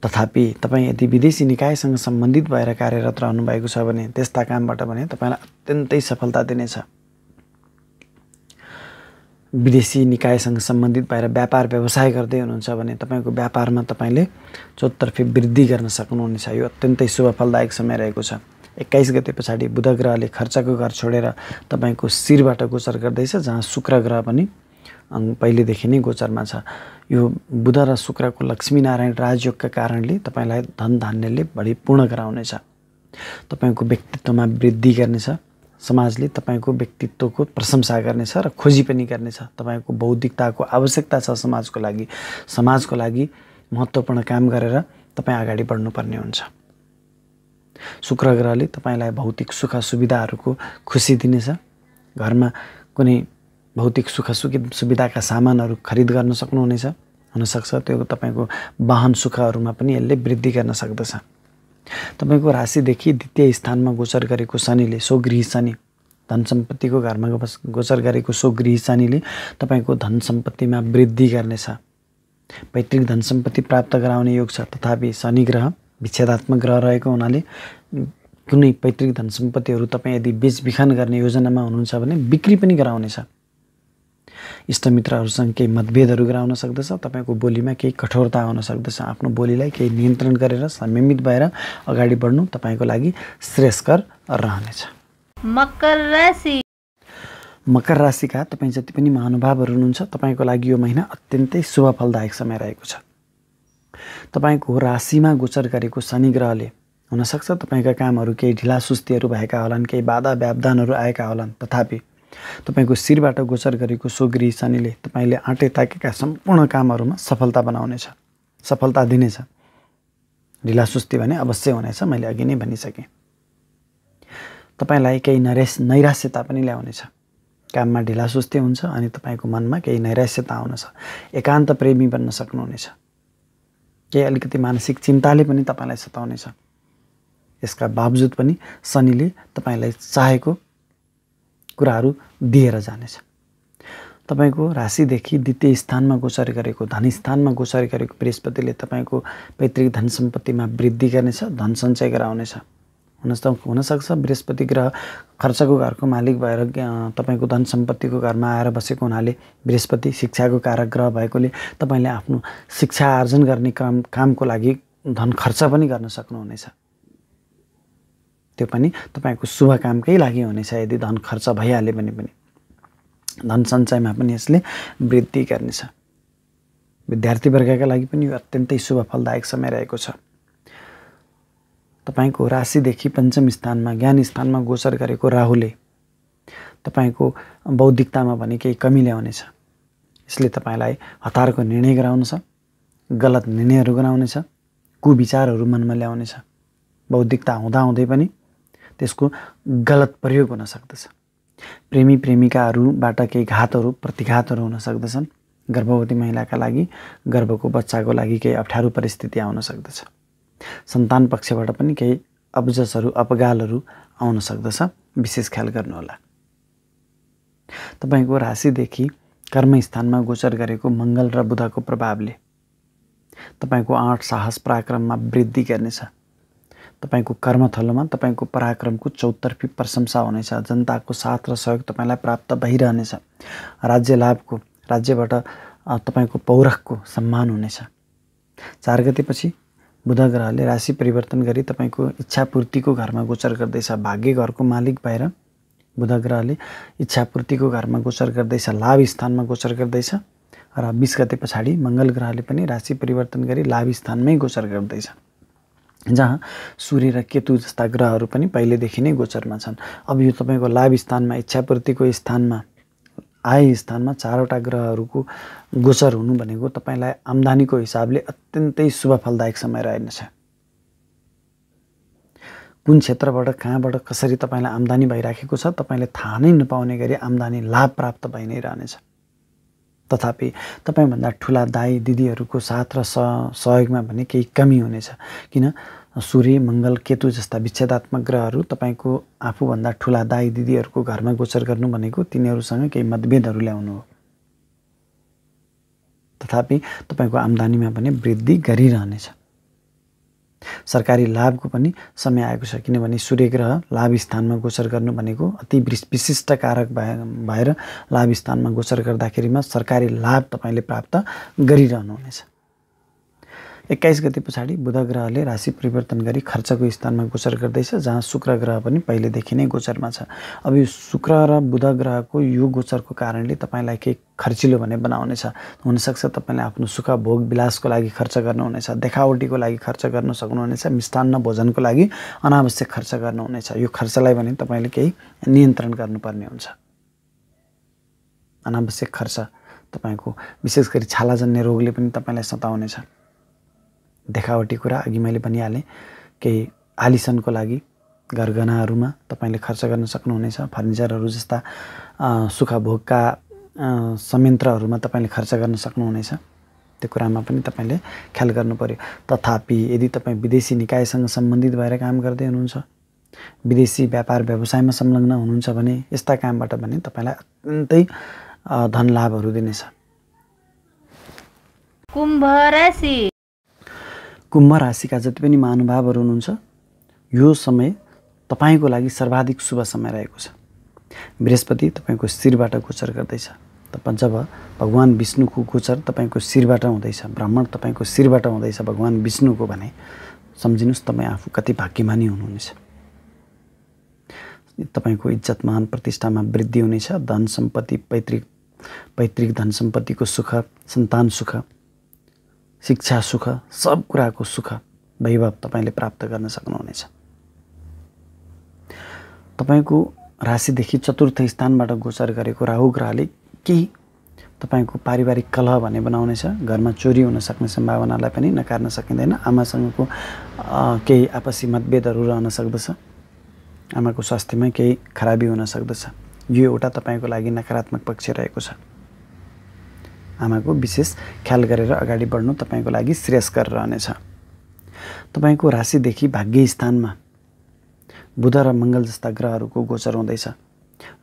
तथापि तपाईँ यदि विदेशी निकायसँग सम्बन्धित भएर कार्यरत रहनुभएको छ भने त्यस्ता कामबाट भने तपाईँलाई अत्यन्तै सफलता दिनेछ। विदेशी निकायसँग सम्बन्धित भएर व्यापार व्यवसाय गर्दै हुनुहुन्छ भने तपाईँको व्यापारमा तपाईँले चौतर्फी वृद्धि गर्न सक्नुहुनेछ। यो अत्यन्तै शुभ फलदायक समय रहेको छ। 21 गते पछाडि बुध ग्रहले खर्चको घर छोडेर तपाईको शिरबाट गोचर गर्दैछ, जहाँ शुक्र ग्रह पनि पहिलेदेखि नै गोचरमा छ। यो बुध र शुक्रको लक्ष्मीनारायण राजयोगका कारणले तपाईलाई धन धान्यले बढी पूर्ण गराउनेछ। तपाईको व्यक्तित्वमा वृद्धि गर्नेछ। समाजले तपाईको व्यक्तित्वको प्रशंसा गर्नेछ र खोजी पनि गर्नेछ। तपाईको बौद्धिकताको आवश्यकता छ समाजको लागि। समाजको लागि महत्त्वपूर्ण काम गरेर तपाईँ अगाडि बढ्नुपर्ने हुन्छ। शुक्र ग्रहले तपाईलाई भौतिक सुख सुविधाहरूको खुसी दिनेछ। घरमा कुनै भौतिक सुख सुविधाका सामानहरू खरिद गर्न सक्नुहुनेछ। हुनसक्छ त्यो तपाईँको वाहन सुखहरूमा पनि यसले वृद्धि गर्न सक्दछ। तपाईको राशिदेखि द्वितीय स्थानमा गोचर गरेको शनिले, स्वगृही शनि, धन सम्पत्तिको घरमा गोचर गरेको स्वगृही शनिले तपाईको धन सम्पत्तिमा वृद्धि गर्नेछ। पैतृक धन सम्पत्ति प्राप्त गराउने योग छ। तथापि शनि ग्रह विच्छेदात्मक ग्रह रहेको हुनाले कुनै पैतृक धन सम्पत्तिहरू तपाईँ यदि बेचबिखन गर्ने योजनामा हुनुहुन्छ भने बिक्री पनि गराउनेछ। इष्टमित्रहरूसँग केही मतभेदहरू गराउन सक्दछ। तपाईको बोलीमा केही कठोरता आउन सक्दछ। आफ्नो बोलीलाई केही नियन्त्रण गरेर संयमित भएर अगाडि बढ्नु तपाईँको लागि श्रेयस्कर रहनेछ। मकर राशि। मकर राशिका तपाईँ जति पनि महानुभावहरू हुनुहुन्छ, तपाईँको लागि यो महिना अत्यन्तै शुभ फलदायक समय रहेको छ। तपाईँको राशिमा गोचर गरेको शनि ग्रहले हुनसक्छ तपाईँका कामहरू केही ढिलासुस्तीहरू भएका होलान्, केही बाधा व्यवधानहरू आएका होलान्। तथापि तपाईँको शिरबाट गोचर गरेको स्वगृही शनिले तपाईँले आँटे ताकेका सम्पूर्ण कामहरूमा सफलता बनाउनेछ, सफलता दिनेछ। ढिलासुस्ती भने अवश्य हुनेछ, मैले अघि नै भनिसकेँ। तपाईँलाई केही नैराश्यता पनि ल्याउनेछ। काममा ढिलासुस्ती हुन्छ अनि तपाईँको मनमा केही नैराश्यता आउनेछ। एकान्त प्रेमी बन्न सक्नुहुनेछ। केही अलिकति मानसिक चिन्ताले पनि तपाईँलाई सताउनेछ। यसका बावजुद पनि शनिले तपाईँलाई चाहेको कुराहरू दिएर जानेछ। तपाईको राशिदेखि द्वितीय स्थानमा गोचर गरेको धन स्थानमा गोचर गरेको बृहस्पतिले तपाईको पैतृक धन सम्पत्तिमा वृद्धि गर्नेछ, धन सञ्चय गराउनेछ। हुनसक्छ बृहस्पति ग्रह खर्चको घरको मालिक भएर तपाईको धन सम्पत्तिको घरमा आएर बसेको हुनाले बृहस्पति शिक्षाको कारक ग्रह भएकोले तपाईले आफ्नो शिक्षा आर्जन गर्ने कामको लागि धन खर्च पनि गर्न सक्नुहुनेछ। त्यो पनि तपाईको शुभ कामकै लागि हुनेछ। यदि धन खर्च भइहाले भने पनि धन सञ्चयमा पनि यसले वृद्धि गर्नेछ। विद्यार्थी वर्गका लागि पनि यो अत्यन्तै शुभ फलदायक समय रहेको छ। तपाईको राशिदेखि पञ्चम स्थानमा ज्ञान स्थानमा गोचर गरेको राहुले तपाईको बौद्धिकतामा भने केही कमी ल्याउनेछ। यसले तपाईलाई हतारको निर्णय गराउनेछ, गलत निर्णयहरू गराउनेछ, कुविचारहरू मनमा ल्याउनेछ। बौद्धिकता हुँदाहुँदै पनि त्यसको गलत प्रयोग हुन सक्दछ। प्रेमी प्रेमिकाहरूबाट केही घातहरू प्रतिघातहरू हुन सक्दछन्। गर्भवती महिलाका लागि गर्भको बच्चाको लागि केही अप्ठ्यारो परिस्थिति आउन सक्दछ। सन्तान पक्षबाट पनि केही अबजसहरू अपगालहरू आउन सक्दछ। विशेष ख्याल गर्नुहोला। तपाईको राशिदेखि कर्म स्थानमा गोचर गरेको मङ्गल र बुधको प्रभावले तपाईको आँट साहस पराक्रममा वृद्धि गर्नेछ। तपाईको कर्मथलोमा तपाईको पराक्रमको चौतर्फी प्रशंसा हुनेछ। जनताको साथ र सहयोग तपाईलाई प्राप्त भइरहनेछ। राज्य लाभको राज्यबाट तपाईको पौरखको सम्मान हुनेछ। 4 गतेपछि बुध ग्रहले राशि परिवर्तन गरी तपाईको इच्छापूर्तिको घरमा गोचर गर्दैछ। भाग्य घरको मालिक भएर बुध ग्रहले इच्छापूर्तिको घरमा गोचर गर्दैछ, लाभ स्थानमा गोचर गर्दैछ। र 20 गते पछाडि मङ्गल ग्रहले पनि राशि परिवर्तन गरी लाभ स्थानमै गोचर गर्दैछ, जहाँ सूर्य र केतु जस्ता ग्रहहरू पनि पहिलेदेखि नै गोचरमा छन्। अब यो तपाईको लाभ स्थानमा इच्छापूर्तिको स्थानमा आय स्थानमा 4वटा ग्रहहरूको गोचर हुनु भनेको तपाईलाई आम्दानीको हिसाबले अत्यन्तै शुभ फलदायक समय रहनेछ। कुन क्षेत्रबाट कहाँबाट कसरी तपाईलाई आम्दानी भइराखेको छ तपाईले थाहा नै नपाउने गरी आम्दानी लाभ प्राप्त भइ नै रहनेछ। तथापि तपाईभन्दा ठुला दाइ दिदीहरूको साथ र सहयोगमा भने केही कमी हुनेछ। किन सूर्य मङ्गल केतु जस्ता विच्छेदात्मक ग्रहहरू तपाईको आफूभन्दा ठुला दाइ दिदीहरूको घरमा गोचर गर्नु भनेको तिनीहरूसँग केही मतभेदहरू ल्याउनु हो। तथापि तपाईको आम्दानीमा पनि वृद्धि गरिरहनेछ। सरकारी लाभको पनि समय आएको छ। किनभने सूर्य ग्रह लाभ स्थानमा गोचर गर्नु भनेको अति विशिष्ट कारक भएर लाभ स्थानमा गोचर गर्दाखेरिमा सरकारी लाभ तपाईले प्राप्त गरिरहनुहुनेछ। 21 गते पछाडि बुध ग्रहले राशि परिवर्तन गरी खर्चको स्थानमा गोचर गर्दैछ, जहाँ शुक्र ग्रह पनि पहिलेदेखि नै गोचरमा छ। अब यो शुक्र र बुध ग्रहको यो गोचरको कारणले तपाईलाई केही खर्चिलो भने बनाउनेछ। हुनसक्छ तपाईले आफ्नो सुख भोग विलासको लागि खर्च गर्नुहुनेछ, देखावटीको लागि खर्च गर्न सक्नुहुनेछ, मिष्टान्न भोजनको लागि अनावश्यक खर्च गर्नुहुनेछ। यो खर्चलाई भने तपाईले केही नियन्त्रण गर्नुपर्ने हुन्छ। अनावश्यक खर्च तपाईको विशेष गरी छालाजन्य रोगले पनि तपाईलाई सताउनेछ। देखावटी कुरा अघि मैले भनिहालेँ, केही आलिसनको लागि गरगहनाहरूमा तपाईले खर्च गर्न सक्नुहुनेछ। फर्निचरहरू जस्ता सुखभोगका संयन्त्रहरूमा तपाईले खर्च गर्न सक्नुहुनेछ। त्यो कुरामा पनि तपाईले ख्याल गर्नु पर्यो। तथापि यदि तपाईँ विदेशी निकायसँग सम्बन्धित भएर काम गर्दै हुनुहुन्छ, विदेशी व्यापार व्यवसायमा संलग्न हुनुहुन्छ भने यस्ता कामबाट भने तपाईलाई अत्यन्तै धन लाभहरू दिनेछ। कुम्भ राशि। कुम्भ राशिका जति पनि महानुभावहरू हुनुहुन्छ, यो समय तपाईको लागि सर्वाधिक शुभ समय रहेको छ। बृहस्पति तपाईको शिरबाट गोचर गर्दैछ। जब भगवान विष्णुको गोचर तपाईको शिरबाट हुँदैछ, भ्रमण तपाईको शिरबाट हुँदैछ भगवान विष्णुको, भने सम्झिनुस् तपाईँ आफू कति भाग्यमानी हुनुहुनेछ। तपाईको इज्जत मान प्रतिष्ठामा वृद्धि हुनेछ। धन सम्पत्ति पैतृक धन सम्पत्तिको सुख, सन्तान सुख, शिक्षा सुख, सब कुराको सुख वैभव तपाईले प्राप्त गर्न सक्नुहुनेछ। तपाईको राशिदेखि चतुर्थ स्थानबाट गोचर गरेको राहु ग्रहले केही तपाईको पारिवारिक कलह भने बनाउनेछ। घरमा चोरी हुन सक्ने सम्भावनालाई पनि नकार्न सकिँदैन। आमासँगको केही आपसी मतभेदहरू रहन सक्दछ। आमाको स्वास्थ्यमा केही खराबी हुन सक्दछ। यो एउटा तपाईको लागि नकारात्मक पक्ष रहेको छ। आमाको विशेष ख्याल गरेर अगाडि बढ्नु तपाईको लागि श्रेयस्कर रहनेछ। तपाईको राशिदेखि भाग्य स्थानमा बुध र मङ्गल जस्ता ग्रहहरूको गोचर हुँदैछ।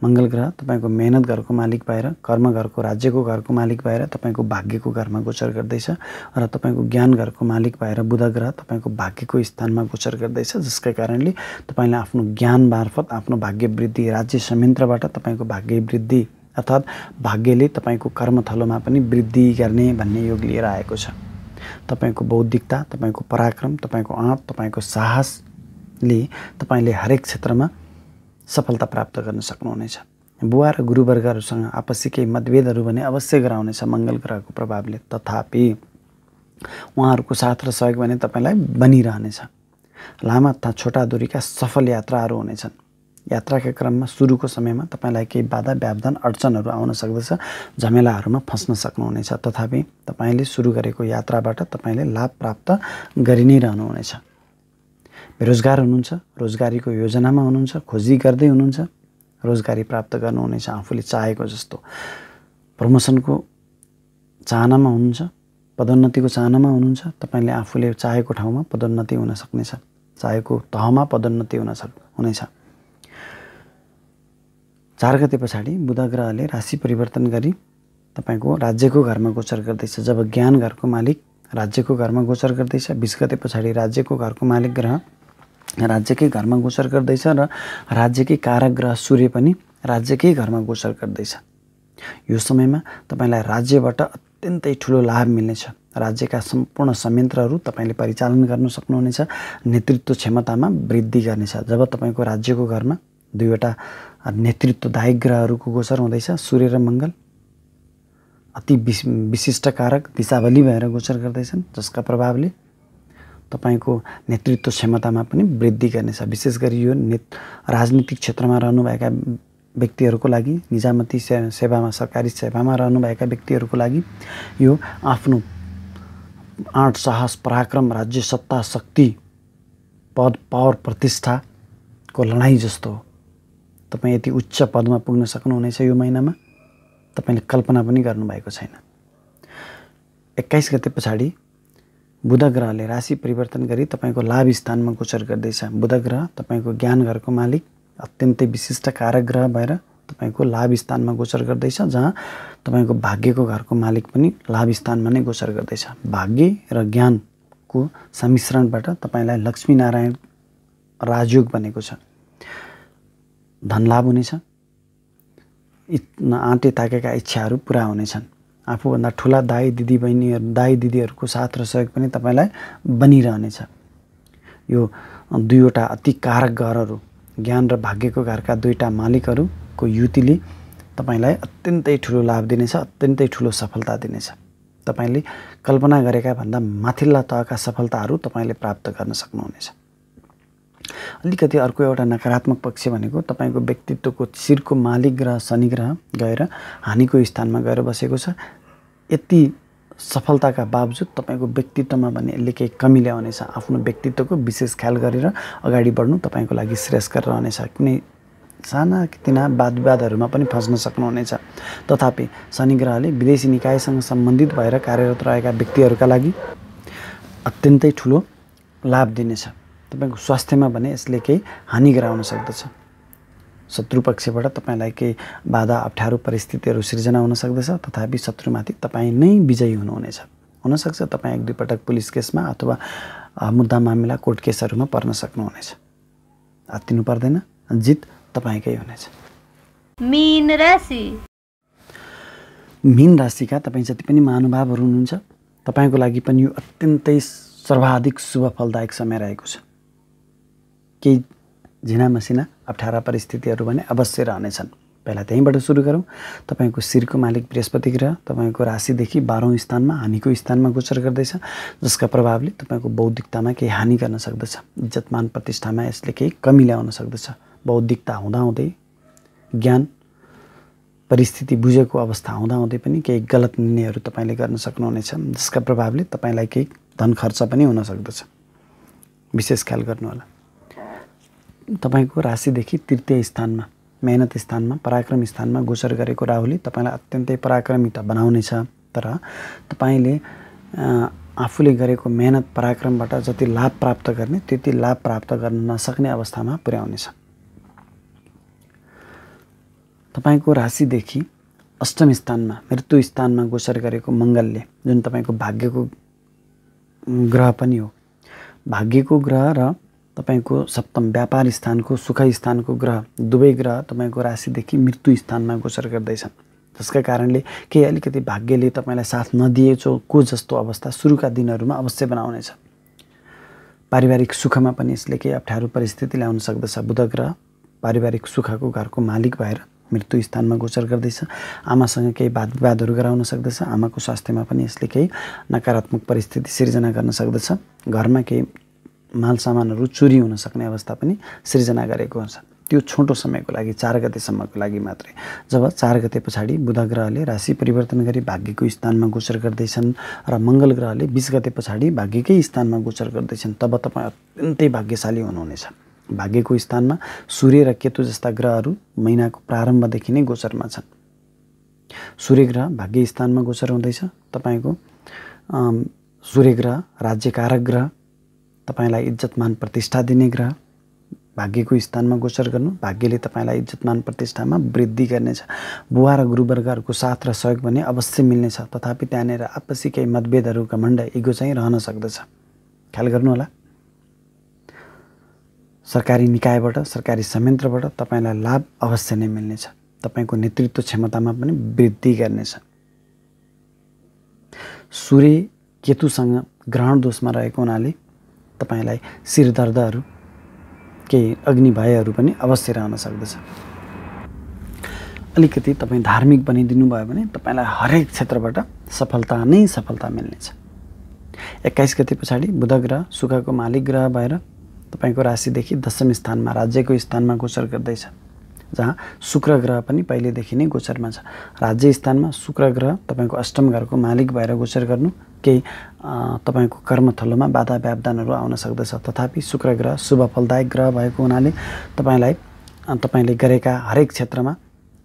मङ्गल ग्रह तपाईको मेहनत घरको मालिक भएर, कर्म घरको, राज्यको घरको मालिक भएर तपाईको भाग्यको घरमा गोचर गर्दैछ र तपाईको ज्ञान घरको मालिक भएर बुध ग्रह तपाईको भाग्यको स्थानमा गोचर गर्दैछ, जसका कारणले तपाईले आफ्नो ज्ञान मार्फत आफ्नो भाग्य वृद्धि, राज्य संयन्त्रबाट तपाईको भाग्य वृद्धि अर्थात् भाग्यले तपाईको कर्मथलोमा पनि वृद्धि गर्ने भन्ने योग लिएर आएको छ। तपाईको बौद्धिकता, तपाईको पराक्रम, तपाईको आँट, तपाईको साहसले तपाईले हरेक क्षेत्रमा सफलता प्राप्त गर्न सक्नुहुनेछ। बुवा र गुरुवर्गहरूसँग आपसी केही मतभेदहरू भने अवश्य गराउनेछ मङ्गल ग्रहको प्रभावले, तथापि उहाँहरूको साथ र सहयोग भने तपाईलाई बनिरहनेछ। लामा तथा छोटा दूरीका सफल यात्राहरू हुनेछन्। यात्राका क्रममा सुरुको समयमा तपाईलाई केही बाधा व्यवधान अडचनहरू आउन सक्दछ, झमेलाहरूमा फस्न सक्नुहुनेछ, तथापि तपाईले सुरु गरेको यात्राबाट तपाईले लाभ प्राप्त गरि नै रहनुहुनेछ। बेरोजगार हुनुहुन्छ, रोजगारीको योजनामा हुनुहुन्छ, खोजी गर्दै हुनुहुन्छ, रोजगारी प्राप्त गर्नुहुनेछ आफूले चाहेको जस्तो। प्रमोसनको चाहनामा हुनुहुन्छ, पदोन्नतिको चाहनामा हुनुहुन्छ, तपाईले आफूले चाहेको ठाउँमा पदोन्नति हुन सक्नेछ, चाहेको तहमा पदोन्नति हुनेछ। 4 गते पछाडि बुध ग्रहले राशि परिवर्तन गरी तपाईको राज्यको घरमा गोचर गर्दैछ। जब ज्ञान घरको मालिक राज्यको घरमा गोचर गर्दैछ, 20 गते पछाडि राज्यको घरको मालिक ग्रह राज्यकै घरमा गोचर गर्दैछ र राज्यकै कारक ग्रह सूर्य पनि राज्यकै घरमा गोचर गर्दैछ। यो समयमा तपाईलाई राज्यबाट अत्यन्तै ठुलो लाभ मिल्नेछ। राज्यका सम्पूर्ण संयन्त्रहरू तपाईले परिचालन गर्न सक्नुहुनेछ। नेतृत्व क्षमतामा वृद्धि गर्नेछ। जब तपाईको राज्यको घरमा दुईवटा नेतृत्वदायक ग्रहहरूको गोचर हुँदैछ, सूर्य र मङ्गल अति विशिष्ट कारक दिशाबली भएर गोचर गर्दैछन्, जसका प्रभावले तपाईको नेतृत्व क्षमतामा पनि वृद्धि गर्नेछ। विशेष गरी यो राजनीतिक क्षेत्रमा रहनुभएका व्यक्तिहरूको लागि, निजामती सेवामा, सरकारी सेवामा रहनुभएका व्यक्तिहरूको लागि यो आफ्नो आँट, साहस, पराक्रम, राज्य सत्ता, शक्ति, पद, पावर, प्रतिष्ठाको लडाईँ जस्तो हो। तपाईँ यति उच्च पदमा पुग्न सक्नुहुनेछ यो महिनामा, तपाईले कल्पना पनि गर्नुभएको छैन। 21 गते पछाडि बुध ग्रहले राशि परिवर्तन गरी तपाईको लाभ स्थानमा गोचर गर्दैछ। बुध ग्रह तपाईको ज्ञान घरको मालिक, अत्यन्तै विशिष्ट कारक ग्रह भएर तपाईको लाभ स्थानमा गोचर गर्दैछ, जहाँ तपाईको भाग्यको घरको मालिक पनि लाभ स्थानमा नै गोचर गर्दैछ। भाग्य र ज्ञानको सम्मिश्रणबाट तपाईलाई लक्ष्मी नारायण राजयोग बनेको छ। धन लाभ हुनेछ, आँटे ताकेका इच्छाहरू पुरा हुनेछन्। आफूभन्दा ठुला दाई दिदीहरूको साथ र सहयोग पनि तपाईलाई बनिरहनेछ। यो दुईवटा अति कारक घरहरू, ज्ञान र भाग्यको घरका दुईटा मालिकहरूको युतिले तपाईलाई अत्यन्तै ठुलो लाभ दिनेछ, अत्यन्तै ठुलो सफलता दिनेछ। तपाईले कल्पना गरेका भन्दा माथिल्ला तहका सफलताहरू तपाईले प्राप्त गर्न सक्नुहुनेछ। अलिकति अर्को एउटा नकारात्मक पक्ष भनेको तपाईको व्यक्तित्वको शिरको मालिक ग्रह शनि ग्रह गएर हानिको स्थानमा गएर बसेको छ। यति सफलताका बावजुद तपाईको व्यक्तित्वमा भने यसले केही कमी ल्याउनेछ। आफ्नो व्यक्तित्वको विशेष ख्याल गरेर अगाडि बढ्नु तपाईको लागि श्रेयस्कर रहनेछ। कुनै साना तिना वादविवादहरूमा पनि फस्न सक्नुहुनेछ। तथापि शनि ग्रहले विदेशी निकायसँग सम्बन्धित भएर कार्यरत रहेका व्यक्तिहरूका लागि अत्यन्तै ठुलो लाभ दिनेछ। तपाईको स्वास्थ्यमा भने यसले केही हानि गराउन सक्दछ। शत्रु पक्षबाट तपाईलाई केही बाधा अप्ठ्यारो परिस्थितिहरू सिर्जना हुन सक्दछ, तथापि शत्रुमाथि तपाईँ नै विजयी हुनुहुनेछ। हुनसक्छ तपाईँ 1-2 पटक पुलिस केसमा अथवा मुद्दा मामिला कोर्ट केसहरूमा पर्न सक्नुहुनेछ। आत्तिनु पर्दैन, जित तपाईकै हुनेछ। मीन राशि। मीन राशिका तपाईँ जति पनि महानुभावहरू हुनुहुन्छ, तपाईको लागि पनि यो अत्यन्तै सर्वाधिक शुभ फलदायक समय रहेको छ। केही झिना मसिना अप्ठ्यारा परिस्थितिहरू भने अवश्य रहनेछन्। पहिला त्यहीँबाट सुरु गरौँ। तपाईको शिरको मालिक बृहस्पति ग्रह तपाईको राशिदेखि 12औं स्थानमा हानिको स्थानमा गोचर गर्दैछ, जसका प्रभावले तपाईको बौद्धिकतामा केही हानि गर्न सक्दछ। इज्जतमान प्रतिष्ठामा यसले केही कमी ल्याउन सक्दछ। बौद्धिकता हुँदाहुँदै, ज्ञान परिस्थिति बुझेको अवस्था हुँदाहुँदै पनि केही गलत निर्णयहरू तपाईले गर्न सक्नुहुनेछ, जसका प्रभावले तपाईलाई केही धन खर्च पनि हुन सक्दछ। विशेष ख्याल गर्नुहोला। तपाईको राशिदेखि तृतीय स्थानमा, मेहनत स्थानमा, पराक्रम स्थानमा गोचर गरेको राहुले तपाईलाई अत्यन्तै पराक्रमी त बनाउनेछ, तर तपाईले आफूले गरेको मेहनत पराक्रमबाट जति लाभ प्राप्त गर्ने त्यति लाभ प्राप्त गर्न नसक्ने अवस्थामा पुर्याउनेछ। तपाईको राशिदेखि अष्टम स्थानमा मृत्यु स्थानमा गोचर गरेको मङ्गलले जुन तपाईको भाग्यको ग्रह पनि हो, भाग्यको ग्रह र तपाईको सप्तम व्यापार स्थानको सुख स्थानको ग्रह दुवै ग्रह तपाईको राशिदेखि मृत्यु स्थानमा गोचर गर्दैछन्। जसका कारणले केही अलिकति भाग्यले तपाईलाई साथ नदिएको जस्तो अवस्था सुरुका दिनहरूमा अवश्य बनाउनेछ। पारिवारिक सुखमा पनि यसले केही अप्ठ्यारो परिस्थिति ल्याउन सक्दछ। बुध ग्रह पारिवारिक सुखको घरको मालिक भएर मृत्यु स्थानमा गोचर गर्दैछ। आमासँग केही वाद विवादहरू गराउन सक्दछ। आमाको स्वास्थ्यमा पनि यसले केही नकारात्मक परिस्थिति सिर्जना गर्न सक्दछ। घरमा केही माल सामानहरू चोरी हुन सक्ने अवस्था पनि सिर्जना गरेको हुन्छ। त्यो छोटो समयको लागि 4 गतेसम्मको लागि मात्रै। जब 4 गते पछाडि बुध ग्रहले राशि परिवर्तन गरी भाग्यको स्थानमा गोचर गर्दैछन् र मङ्गल ग्रहले 20 गते पछाडि भाग्यकै स्थानमा गोचर गर्दैछन्, तब तपाईँ अत्यन्तै भाग्यशाली हुनुहुनेछ। भाग्यको स्थानमा सूर्य र केतु जस्ता ग्रहहरू महिनाको प्रारम्भदेखि नै गोचरमा छन्। सूर्य ग्रह भाग्य स्थानमा गोचर हुँदैछ। तपाईको सूर्य ग्रह राज्यकारक ग्रह, तपाईलाई इज्जतमान प्रतिष्ठा दिने ग्रह भाग्यको स्थानमा गोचर गर्नु भाग्यले तपाईलाई इज्जतमान प्रतिष्ठामा वृद्धि गर्नेछ। बुवा र गुरुवर्गहरूको साथ र सहयोग भने अवश्य मिल्नेछ। तथापि त्यहाँनिर आपसी केही मतभेदहरू, घमण्ड, इगो चाहिँ रहन सक्दछ। ख्याल गर्नु होला। सरकारी निकायबाट, सरकारी संयन्त्रबाट तपाईलाई लाभ अवश्य नै मिल्नेछ। तपाईको नेतृत्व क्षमतामा पनि वृद्धि गर्नेछ। सूर्य केतुसँग ग्रहण दोषमा रहेको हुनाले तपाईलाई शिरदर्दहरू, केही अग्नि भयहरू पनि अवश्य रहन सक्दछ। अलिकति तपाईँ धार्मिक बनिदिनु भयो भने तपाईलाई हरेक क्षेत्रबाट सफलता नै सफलता मिल्नेछ। 21 गते पछाडि बुध ग्रह सुखको मालिक ग्रह भएर तपाईको राशिदेखि दशम स्थानमा राज्यको स्थानमा गोचर गर्दैछ, जहाँ शुक्र ग्रह पनि पहिलेदेखि नै गोचरमा छ। राज्य स्थानमा शुक्र ग्रह तपाईको अष्टम घरको मालिक भएर गोचर गर्नु केही तपाईको कर्मथलोमा बाधा व्यवधानहरू आउन सक्दछ। तथापि शुक्र ग्रह शुभ फलदायक ग्रह भएको हुनाले तपाईले गरेका हरेक क्षेत्रमा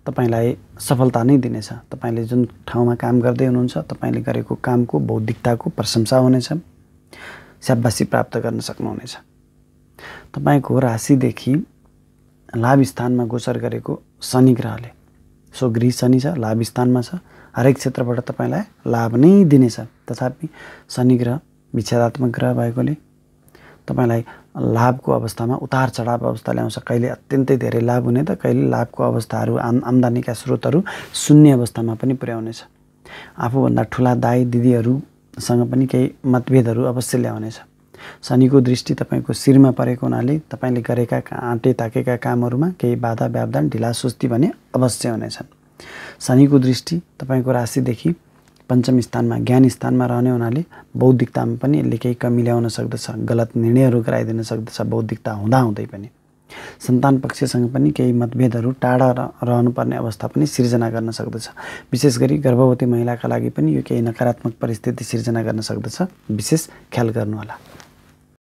तपाईलाई सफलता नै दिनेछ। तपाईले जुन ठाउँमा काम गर्दै हुनुहुन्छ तपाईले गरेको कामको बौद्धिकताको प्रशंसा हुनेछ, स्याबासी प्राप्त गर्न सक्नुहुनेछ। तपाईको राशिदेखि लाभ स्थानमा गोचर गरेको शनि ग्रहले, सो गृह शनि छ, लाभ स्थानमा छ, हरेक क्षेत्रबाट तपाईलाई लाभ नै दिनेछ। तथापि शनि ग्रह विच्छेदात्मक ग्रह भएकोले तपाईलाई लाभको अवस्थामा उतार चढाव अवस्था ल्याउँछ। कहिले अत्यन्तै धेरै लाभ हुने त कहिले लाभको अवस्थाहरू, आम्दानीका स्रोतहरू शून्य अवस्थामा पनि पुर्याउनेछ। आफूभन्दा ठुला दाइ दिदीहरूसँग पनि केही मतभेदहरू अवश्य ल्याउनेछ। शनिको दृष्टि तपाईको शिरमा परेको हुनाले तपाईले गरेका आँटे ताकेका कामहरूमा केही बाधा व्यवधान, ढिला सुस्ती भने अवश्य हुनेछन्। शनिको दृष्टि तपाईको राशिदेखि पञ्चम स्थानमा ज्ञान स्थानमा रहने हुनाले बौद्धिकतामा पनि यसले केही कमी ल्याउन सक्दछ। गलत निर्णयहरू गराइदिन सक्दछ बौद्धिकता हुँदाहुँदै पनि। सन्तान पक्षसँग पनि केही मतभेदहरू, टाढा रहनुपर्ने अवस्था पनि सिर्जना गर्न सक्दछ। विशेष गरी गर्भवती महिलाका लागि पनि यो केही नकारात्मक परिस्थिति सिर्जना गर्न सक्दछ। विशेष ख्याल गर्नुहोला।